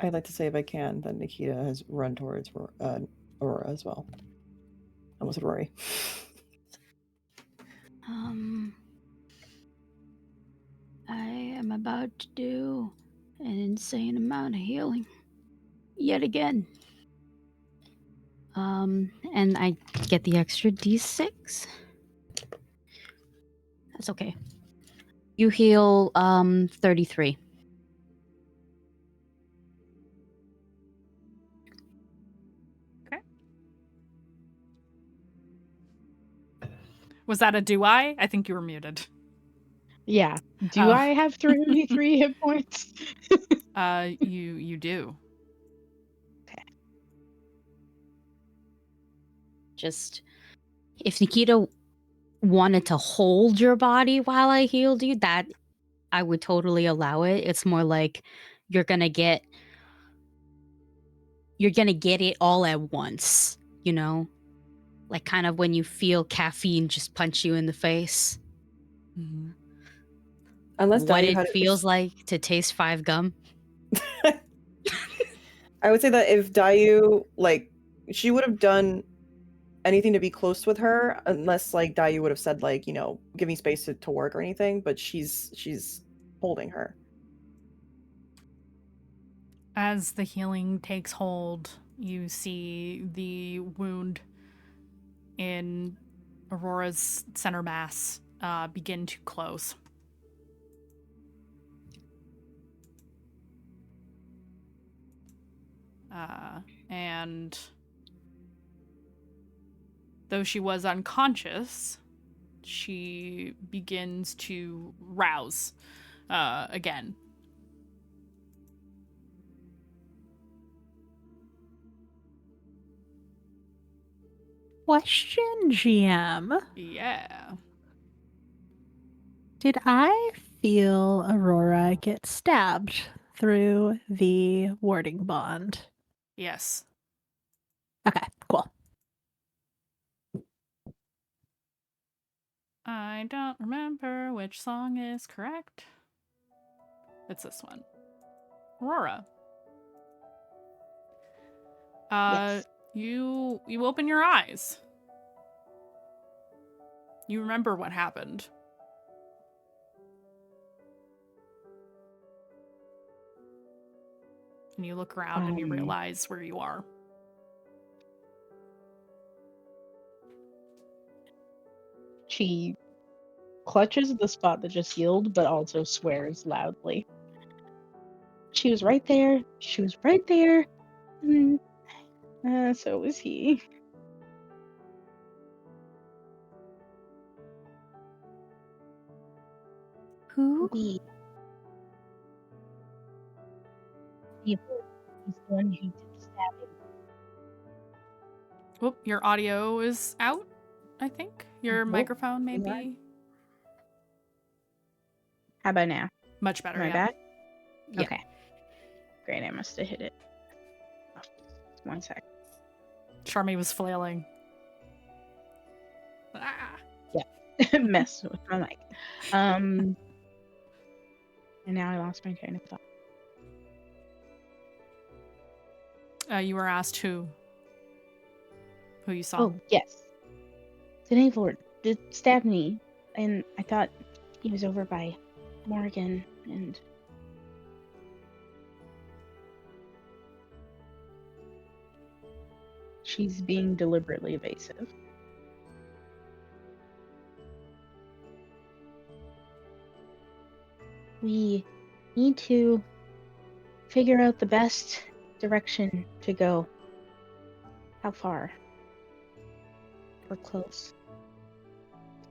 I'd like to say, if I can, that Nikita has run towards Aurora as well. Almost said Rory. I am about to do an insane amount of healing yet again. And I get the extra D6. That's okay. You heal 33. Was that a do I? I think you were muted. Yeah. Do Oh. I have 33 hit points? You do. Okay. Just if Nikita wanted to hold your body while I healed you, that I would totally allow it. It's more like you're gonna get it all at once, you know? Like kind of when you feel caffeine just punch you in the face. Mm-hmm. Unless what Dayu it had feels like to taste 5 gum. I would say that if Dayu, like, she would have done anything to be close with her, unless like Dayu would have said, like, you know, give me space to work or anything, but she's holding her. As the healing takes hold, you see the wound in Aurora's center mass begin to close. And though she was unconscious, she begins to rouse again. Question, GM. Yeah. Did I feel Aurora get stabbed through the warding bond? Yes. Okay, cool. I don't remember which song is correct. It's this one. Aurora. Yes. You open your eyes. You remember what happened. And you look around and you realize where you are. She clutches the spot that just healed, but also swears loudly. She was right there. She was right there. And so was he. Who? He's the one who did the stabbing. Whoop, your audio is out, I think. Your Whoop, microphone, is that- maybe. How about now? Much better, Am I yeah. back? Yeah. Okay. Great, I must have hit it. Oh, 1 sec. Charmy was flailing. Ah. Mess with my mic. And now I lost my train of thought. You were asked who you saw. Oh, yes. The Knave Lord did stab me, and I thought he was over by Morgan, and she's being deliberately evasive. We need to figure out the best direction to go. How far? We're close.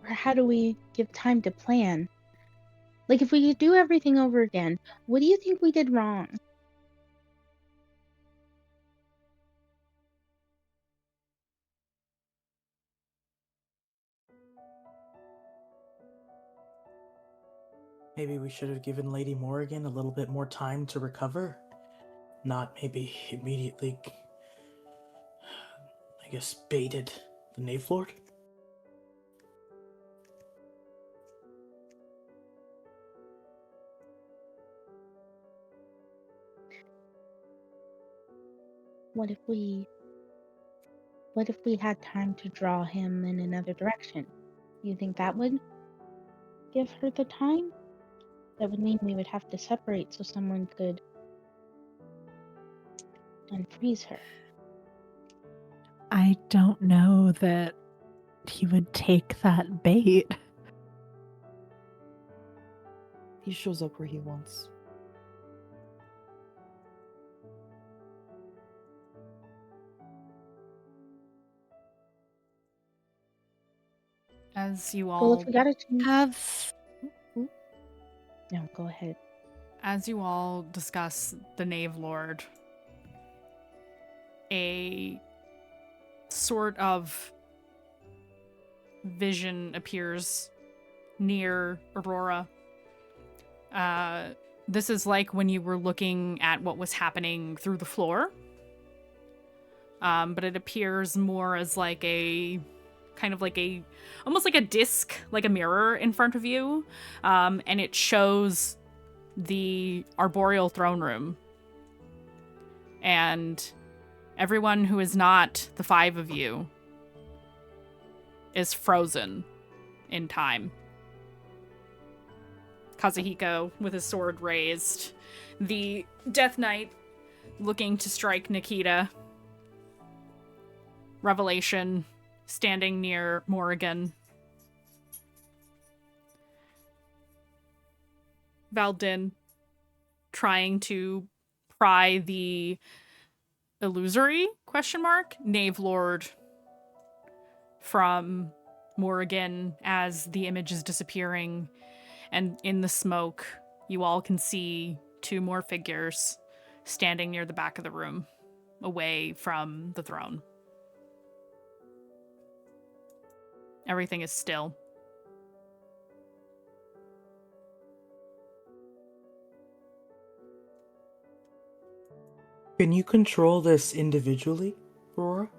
Or how do we give time to plan? Like, if we could do everything over again, what do you think we did wrong? Maybe we should have given Lady Morrigan a little bit more time to recover. Not maybe immediately, I guess, baited the Knave Lord. What if we had time to draw him in another direction? You think that would give her the time? That would mean we would have to separate so someone could unfreeze her. I don't know that he would take that bait. He shows up where he wants. As you Well, all if we got it, Have no, go ahead. as you all discuss the Knave Lord, a sort of vision appears near Aurora. This is like when you were looking at what was happening through the floor. But it appears more as like a kind of like a almost like a disc, like a mirror in front of you. And it shows the arboreal throne room. And everyone who is not the 5 of you is frozen in time. Kazuhiko with his sword raised. The Death Knight looking to strike Nikita. Revelation standing near Morrigan. Valdin trying to pry the illusory ? Knave Lord from Morrigan as the image is disappearing, and in the smoke you all can see 2 more figures standing near the back of the room, away from the throne. Everything is still. Can you control this individually, Aurora?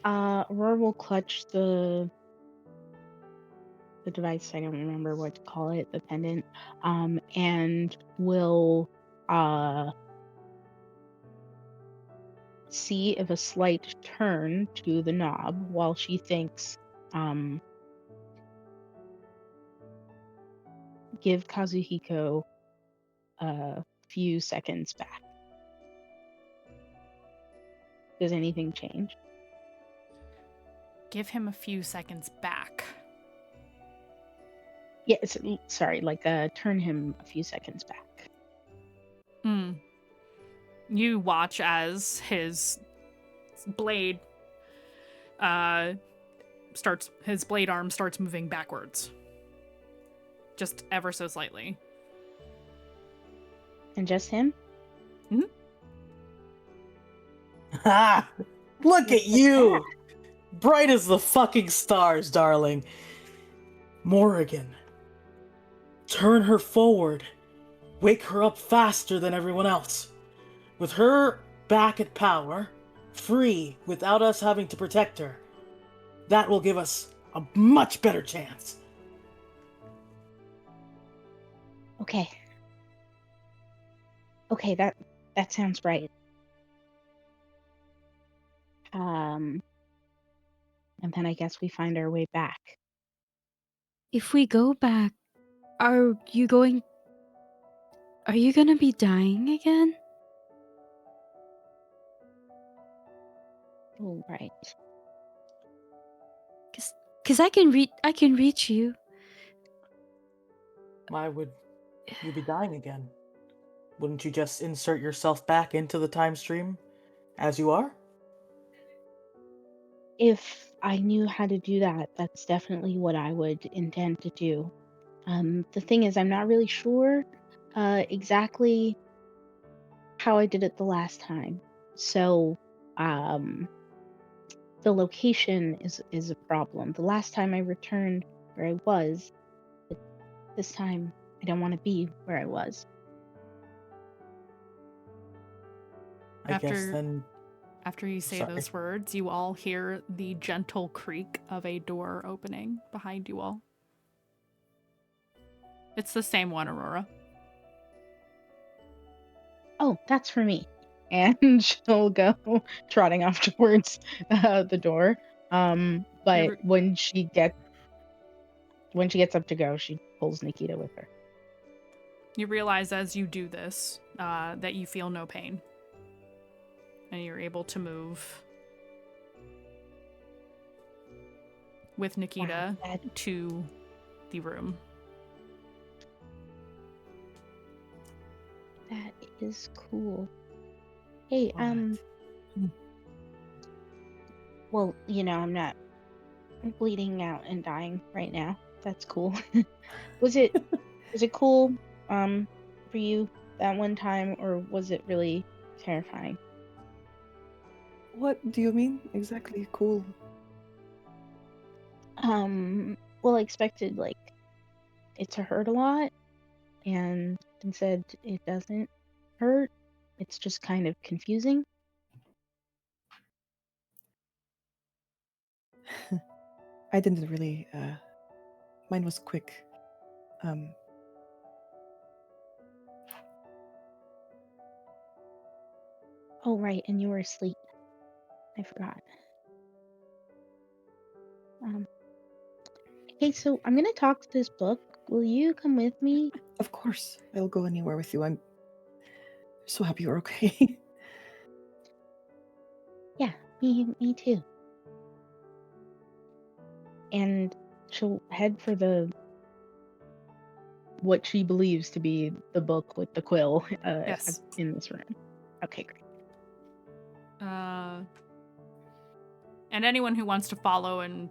Aurora will clutch the device, I don't remember what to call it, the pendant, and will see if a slight turn to the knob while she thinks, give Kazuhiko a few seconds back. Does anything change? give him a few seconds back. Yes, sorry, like turn him a few seconds back. You watch as his blade his blade arm starts moving backwards. Just ever so slightly. And just him? Ha! Look at Look at you! Bright as the fucking stars, darling. Morrigan. Turn her forward. Wake her up faster than everyone else. With her back at power, free without us having to protect her, that will give us a much better chance. Okay. Okay, that sounds right. And then I guess we find our way back. If we go back, are you gonna be dying again? Oh, right. Cause I can reach you. Why would you be dying again? Wouldn't you just insert yourself back into the time stream as you are? If I knew how to do that, that's definitely what I would intend to do. The thing is, I'm not really sure exactly how I did it the last time. So, the location is a problem. The last time I returned where I was, but this time I don't want to be where I was. I guess then. After you say Sorry. those words, you all hear the gentle creak of a door opening behind you all. It's the same one, Aurora. Oh, that's for me. And she'll go trotting off towards the door. But when she gets up to go, she pulls Nikita with her. You realize as you do this that you feel no pain. And you're able to move with Nikita to the room. That is cool. Hey, well, I'm not bleeding out and dying right now. That's cool. Was it cool for you that one time, or was it really terrifying? What do you mean exactly? Cool. Well, I expected it to hurt a lot, and instead it doesn't hurt. It's just kind of confusing. I didn't really. Mine was quick. Oh, right, and you were asleep. I forgot. Okay, so I'm gonna talk to this book. Will you come with me? Of course, I'll go anywhere with you. I'm so happy you're okay. Yeah, me too. And she'll head for what she believes to be the book with the quill Yes. in this room. Okay, great. And anyone who wants to follow and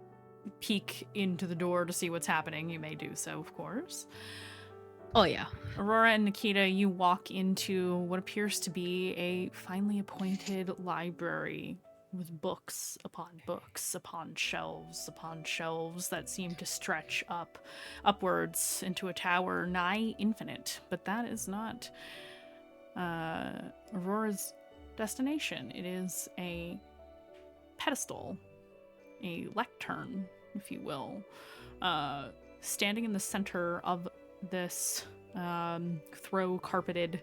peek into the door to see what's happening, you may do so, of course. Oh yeah. Aurora and Nikita, you walk into what appears to be a finely appointed library with books upon shelves that seem to stretch upwards into a tower nigh infinite. But that is not Aurora's destination. It is a pedestal, a lectern, if you will, standing in the center of this throw-carpeted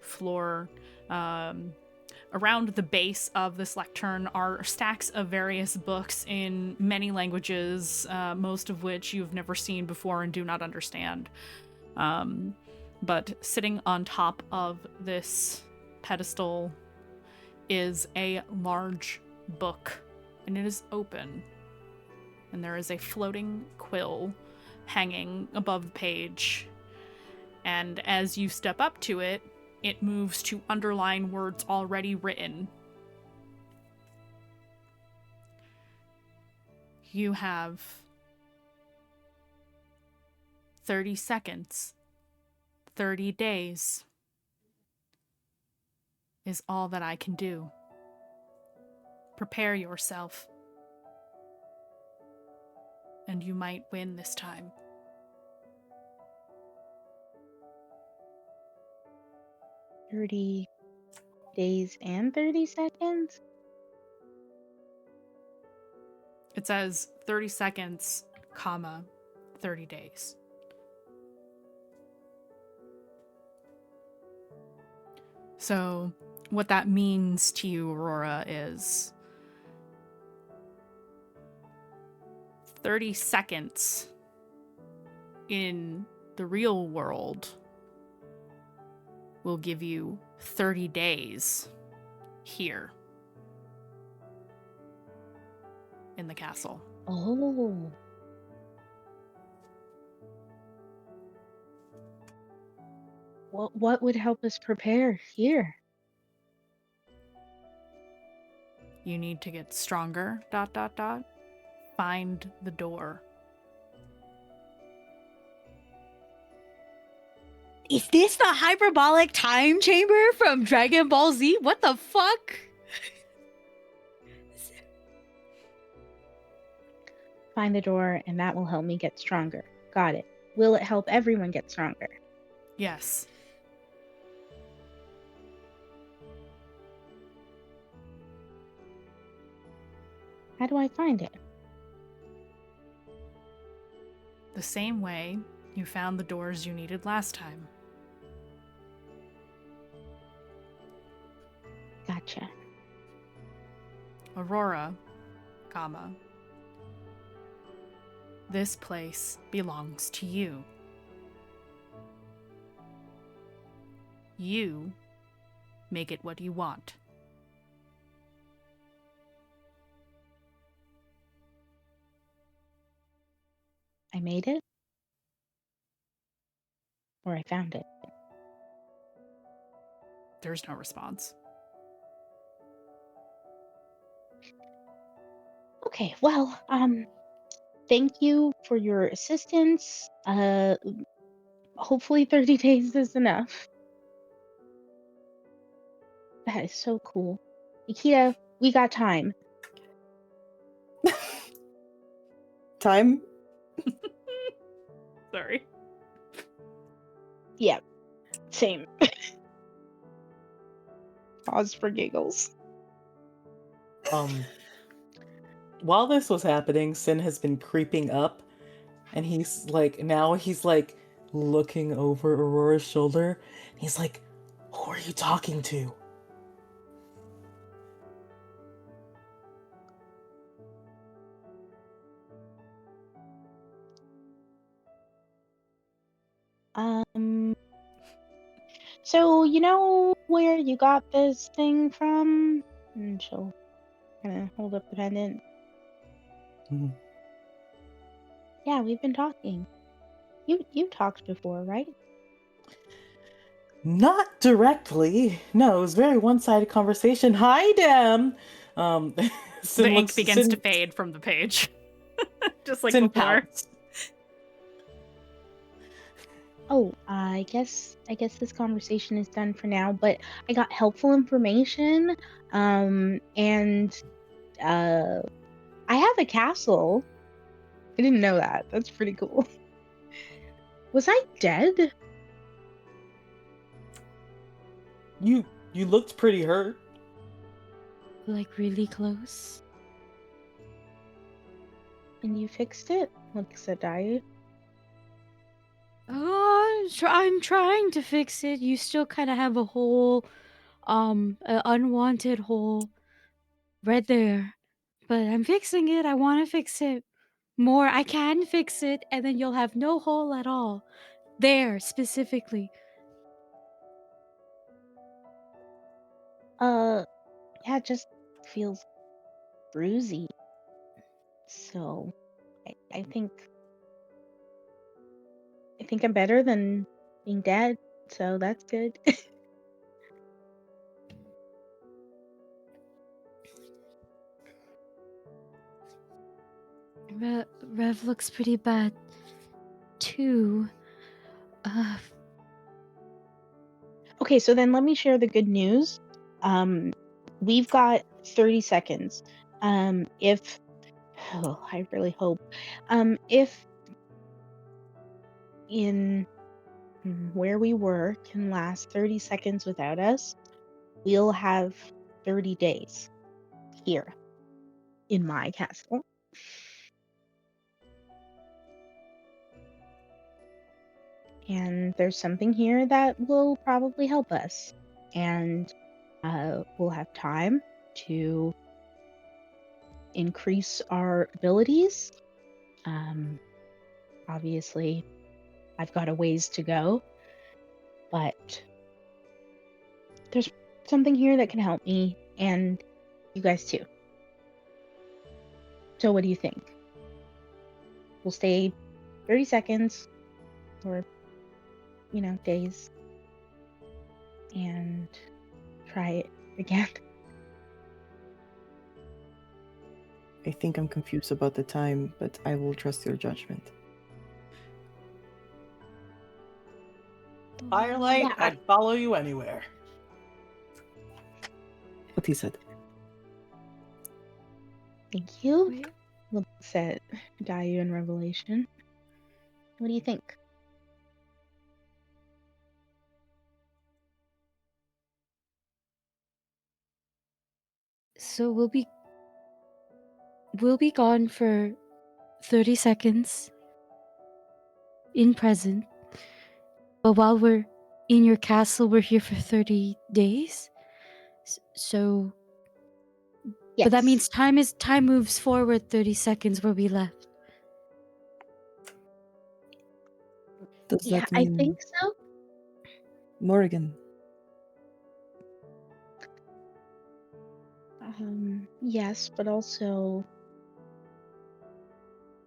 floor. Around the base of this lectern are stacks of various books in many languages, most of which you've never seen before and do not understand. But sitting on top of this pedestal is a large book, and it is open. and there is a floating quill hanging above the page. And as you step up to it, it moves to underline words already written. You have 30 seconds, 30 days is all that I can do. Prepare yourself, and you might win this time. "30 days and 30 seconds?" It says 30 seconds, comma, 30 days. So what that means to you, Aurora, is 30 seconds in the real world will give you 30 days here in the castle. Oh. What would help us prepare here? You need to get stronger, ... Find the door. Is this the hyperbolic time chamber from Dragon Ball Z? What the fuck? Find the door, and that will help me get stronger. Got it. Will it help everyone get stronger? Yes. How do I find it? The same way you found the doors you needed last time. Gotcha. Aurora, comma, this place belongs to you. You make it what you want. I made it? Or I found it? There's no response. Okay, well, thank you for your assistance. Hopefully 30 days is enough. That is so cool. Nikita, we got time. Time? Sorry. Yeah, same. Pause for giggles. While this was happening, Sin has been creeping up, and he's like looking over Aurora's shoulder. He's like, "Who are you talking to?" So you know where you got this thing from? And she'll kind of hold up the pendant. Mhm. Yeah, we've been talking. You talked before, right? Not directly. No, it was a very one-sided conversation. Hi, Dem. Sin The ink looks, begins to Sin, fade from the page. Just like Sin before. pouts. Oh, I guess this conversation is done for now, but I got helpful information. And I have a castle. I didn't know that. That's pretty cool. Was I dead? You looked pretty hurt. Like really close? And you fixed it? Like said I. Oh, I'm trying to fix it. You still kind of have a hole, an unwanted hole right there. But I'm fixing it. I want to fix it more. I can fix it, and then you'll have no hole at all. There, specifically. Yeah, it just feels bruisey. So I think I'm better than being dead, so that's good. Rev looks pretty bad too. Okay, so then let me share the good news. We've got 30 seconds. If I really hope, if in where we were can last 30 seconds without us, we'll have 30 days here in my castle. And there's something here that will probably help us. And we'll have time to increase our abilities. Obviously, I've got a ways to go, but there's something here that can help me and you guys too. So what do you think? We'll stay 30 seconds or, days and try it again. I think I'm confused about the time, but I will trust your judgment. Firelight, Yeah. I'd follow you anywhere. What he said. Thank you. Wait. We'll set Dayu in Revelation. What do you think? So we'll be gone for 30 seconds in present. But while we're in your castle, we're here for 30 days. So Yes. but that means time moves forward 30 seconds where we left. Does Yeah, that I mean think so. Morrigan? Yes, but also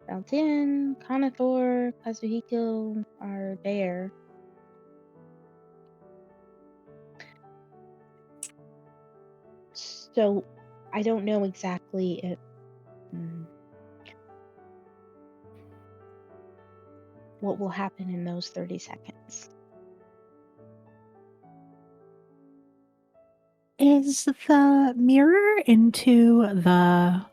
Beltin, Conathor, Kazuhiko are there. So I don't know exactly if what will happen in those 30 seconds. Is the mirror into the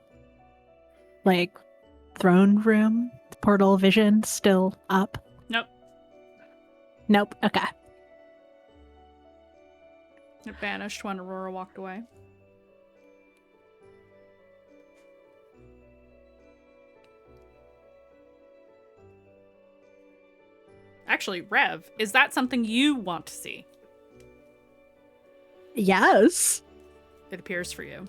throne room portal vision still up? Nope. Nope. Okay. It vanished when Aurora walked away. Actually, Rev, is that something you want to see? Yes. It appears for you.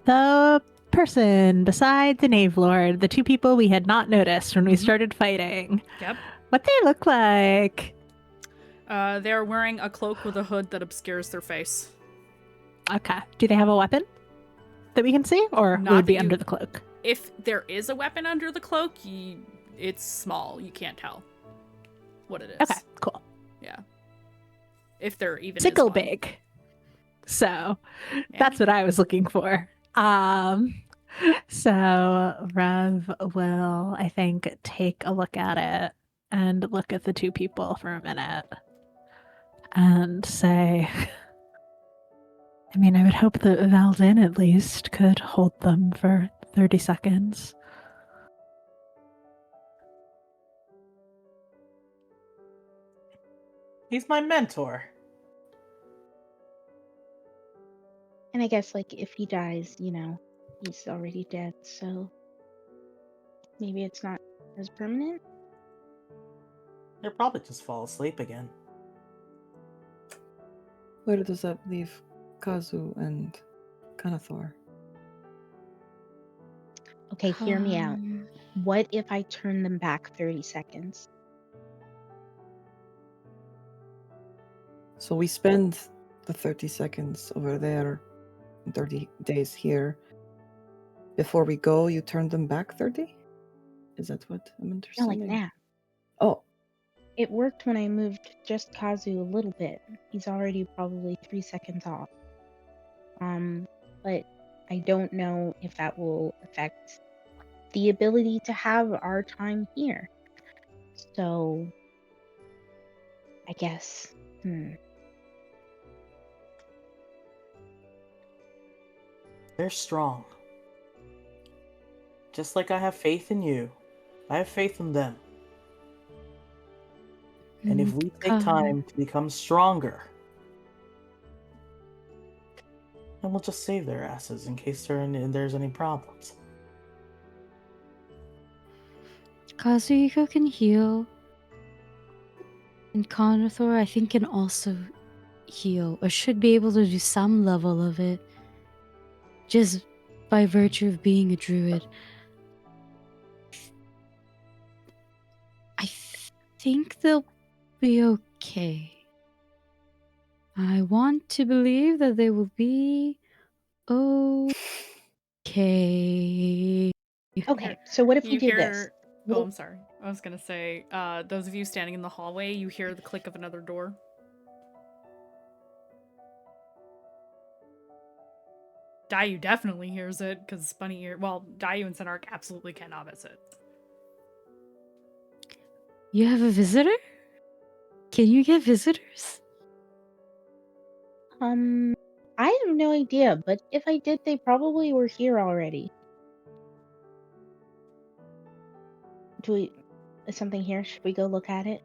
The person beside the Knave Lord, the two people we had not noticed when we Mhm. started fighting. Yep. What they look like? They're wearing a cloak with a hood that obscures their face. Okay. Do they have a weapon that we can see, or Not will it be that you- under the cloak? If there is a weapon under the cloak, it's small. You can't tell what it is. Okay. Cool. Yeah. If there even Sickle is one. big. So Yeah. that's what I was looking for. So Rev will, I think, take a look at it and look at the two people for a minute and say, I mean, I would hope that Valdin at least could hold them for 30 seconds. He's my mentor. And I guess if he dies, he's already dead, so maybe it's not as permanent. He'll probably just fall asleep again. Where does that leave Kazu and Kanathor? Okay, hear me out. What if I turn them back 30 seconds? So we spend the 30 seconds over there, 30 days here. before we go, you turn them back 30? Is that what I'm Not understanding? like that. Oh, It worked when I moved just Kazu a little bit. He's already probably 3 seconds off. But I don't know if that will affect the ability to have our time here. So, I guess. They're strong. Just like I have faith in you, I have faith in them. And if we take time to become stronger, then we'll just save their asses in case there's any problems. Kazuhiko can heal. And Carnothor, I think, can also heal, or should be able to do some level of it, just by virtue of being a druid. I think they'll be okay. I want to believe that they will be okay. Okay, so what if we You do this? hear... Oh, I'm sorry. I was gonna say, those of you standing in the hallway, you hear the click of another door. Dayu definitely hears it, because Bunny ear... Well, Dayu and Senark absolutely cannot miss it. You have a visitor? Can you get visitors? I have no idea, but if I did, they probably were here already. Is something here? Should we go look at it?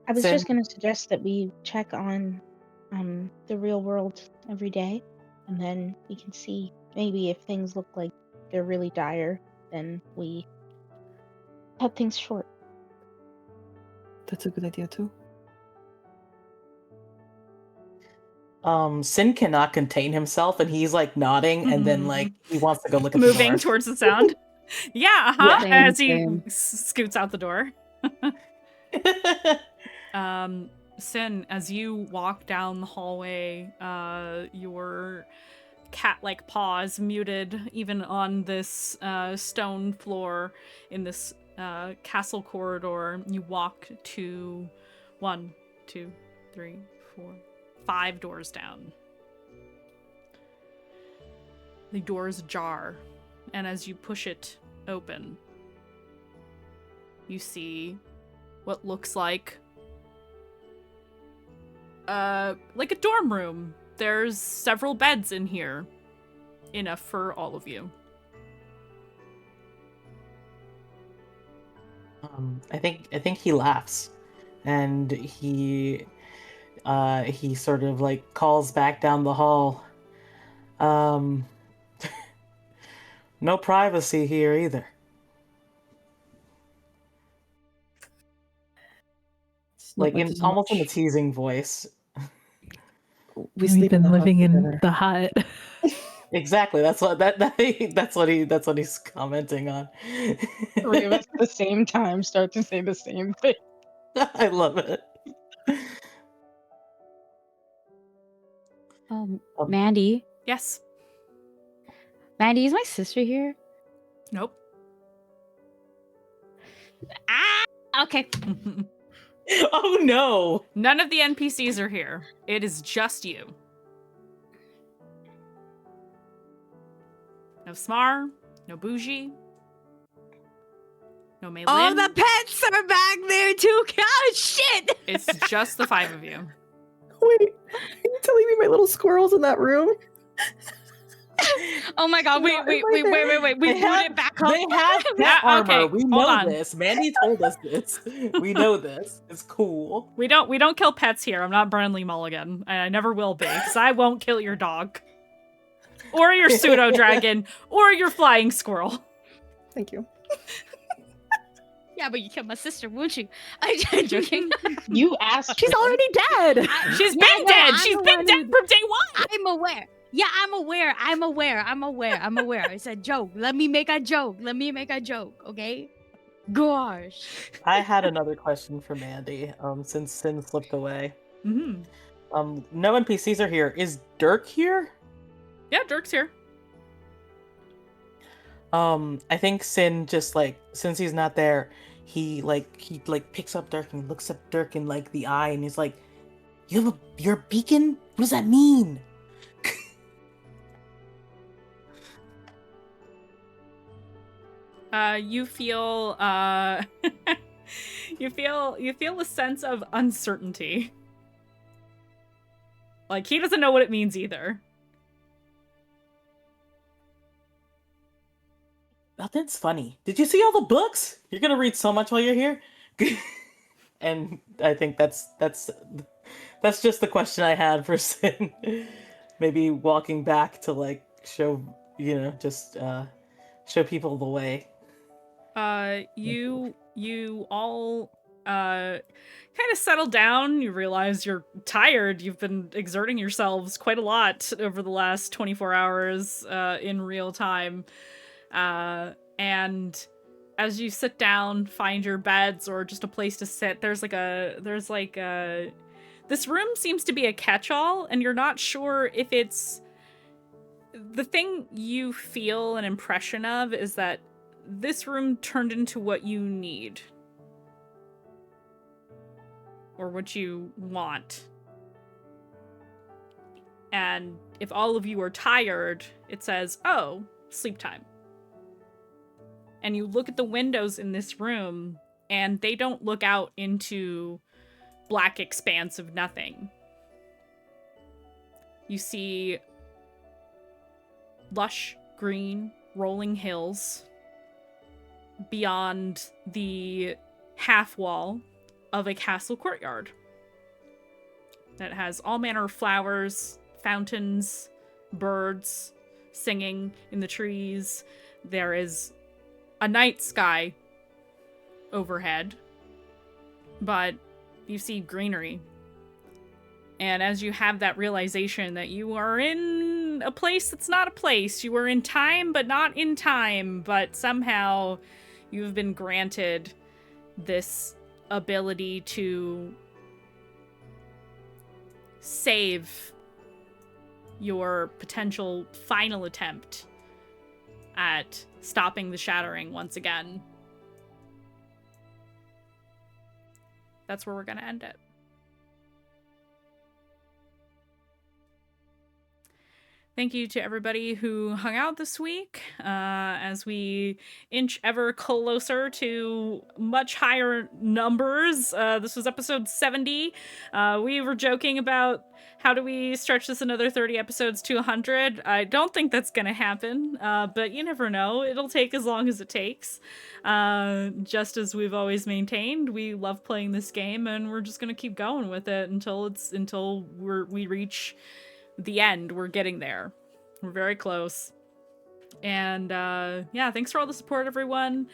I was just gonna suggest that we check on the real world every day, and then we can see maybe if things look like they're really dire, then we cut things short. that's a good idea too. Sin cannot contain himself, and he's like nodding, and then like he wants to go look at the Moving door. towards the sound. Yeah, uh-huh. Same, As he same. scoots out the door. Sin, as you walk down the hallway, your cat-like paws muted even on this stone floor in this castle corridor. You walk to 1, 2, 3, 4, 5 doors down. The doors ajar, and as you push it open, you see what looks like a dorm room. There's several beds in here, enough for all of you. I think he laughs, and he sort of like calls back down the hall. No privacy here either. Like almost in a teasing voice. We've been living in the hut. Exactly. That's what he's commenting on. 3 of us at the same time start to say the same thing. I love it. Mandy. Yes. Mandy, is my sister here? Nope. Okay. Oh no! None of the NPCs are here. It is just you. No Smar, no Bougie, no Maylin. Oh, the pets are back there too. Oh, shit! It's just the 5 of you. Wait, are you telling me my little squirrel's in that room? Oh my god, wait. We put it back up. They have Yeah, cat armor. okay, We hold know on. this. Mandy told us this. We know this. It's cool. We don't kill pets here. I'm not Burnley Mulligan, and I never will be, because I won't kill your dog. Or your pseudo dragon, or your flying squirrel. Thank you. Yeah, but you killed my sister, won't you? I'm joking. You asked. She's already dead. She's been dead. I'm She's the been one dead from day 1. I'm aware. Yeah, I'm aware. It's a joke. Let me make a joke, okay? Gosh. I had another question for Mandy. Since Sin slipped away. Mm-hmm. No NPCs are here. Is Dirk here? Yeah, Dirk's here. I think Sin just like, since he's not there, he picks up Dirk and looks up Dirk in like the eye and he's like, you're a beacon? What does that mean? You feel you feel a sense of uncertainty. Like, he doesn't know what it means either. Oh, that's funny. Did you see all the books? You're gonna read so much while you're here. And I think that's just the question I had for Sin. Maybe walking back to like show, just show people the way. You all kind of settle down. You realize you're tired. You've been exerting yourselves quite a lot over the last 24 hours in real time. And as you sit down, find your beds or just a place to sit, this room seems to be a catch-all, and you're not sure if it's the thing you feel an impression of is that this room turned into what you need. Or what you want. And if all of you are tired, it says, oh, sleep time. And you look at the windows in this room, and they don't look out into black expanse of nothing. You see lush, green, rolling hills beyond the half wall of a castle courtyard that has all manner of flowers, fountains, birds singing in the trees. There is a night sky overhead, but you see greenery. And as you have that realization that you are in a place that's not a place, you are in time but not in time, but somehow you've been granted this ability to save your potential final attempt at stopping the shattering once again. That's where we're gonna end it. Thank you to everybody who hung out this week as we inch ever closer to much higher numbers. This was episode 70. We were joking about how do we stretch this another 30 episodes to 100. I don't think that's going to happen, but you never know. It'll take as long as it takes. Just as we've always maintained, we love playing this game, and we're just going to keep going with it until we reach the end. We're getting there. We're very close. And yeah, thanks for all the support, everyone.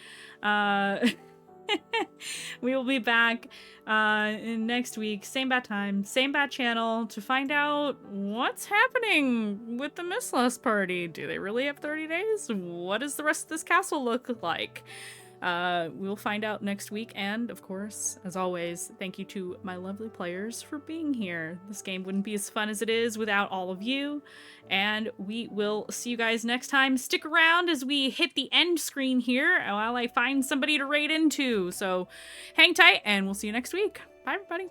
We will be back next week, same bad time, same bad channel, to find out what's happening with the Mistlost party. Do they really have 30 days? What does the rest of this castle look like? We'll find out next week, and of course, as always, thank you to my lovely players for being here. This game wouldn't be as fun as it is without all of you, and we will see you guys next time. Stick around as we hit the end screen here while I find somebody to raid into, so hang tight, and we'll see you next week. Bye, everybody.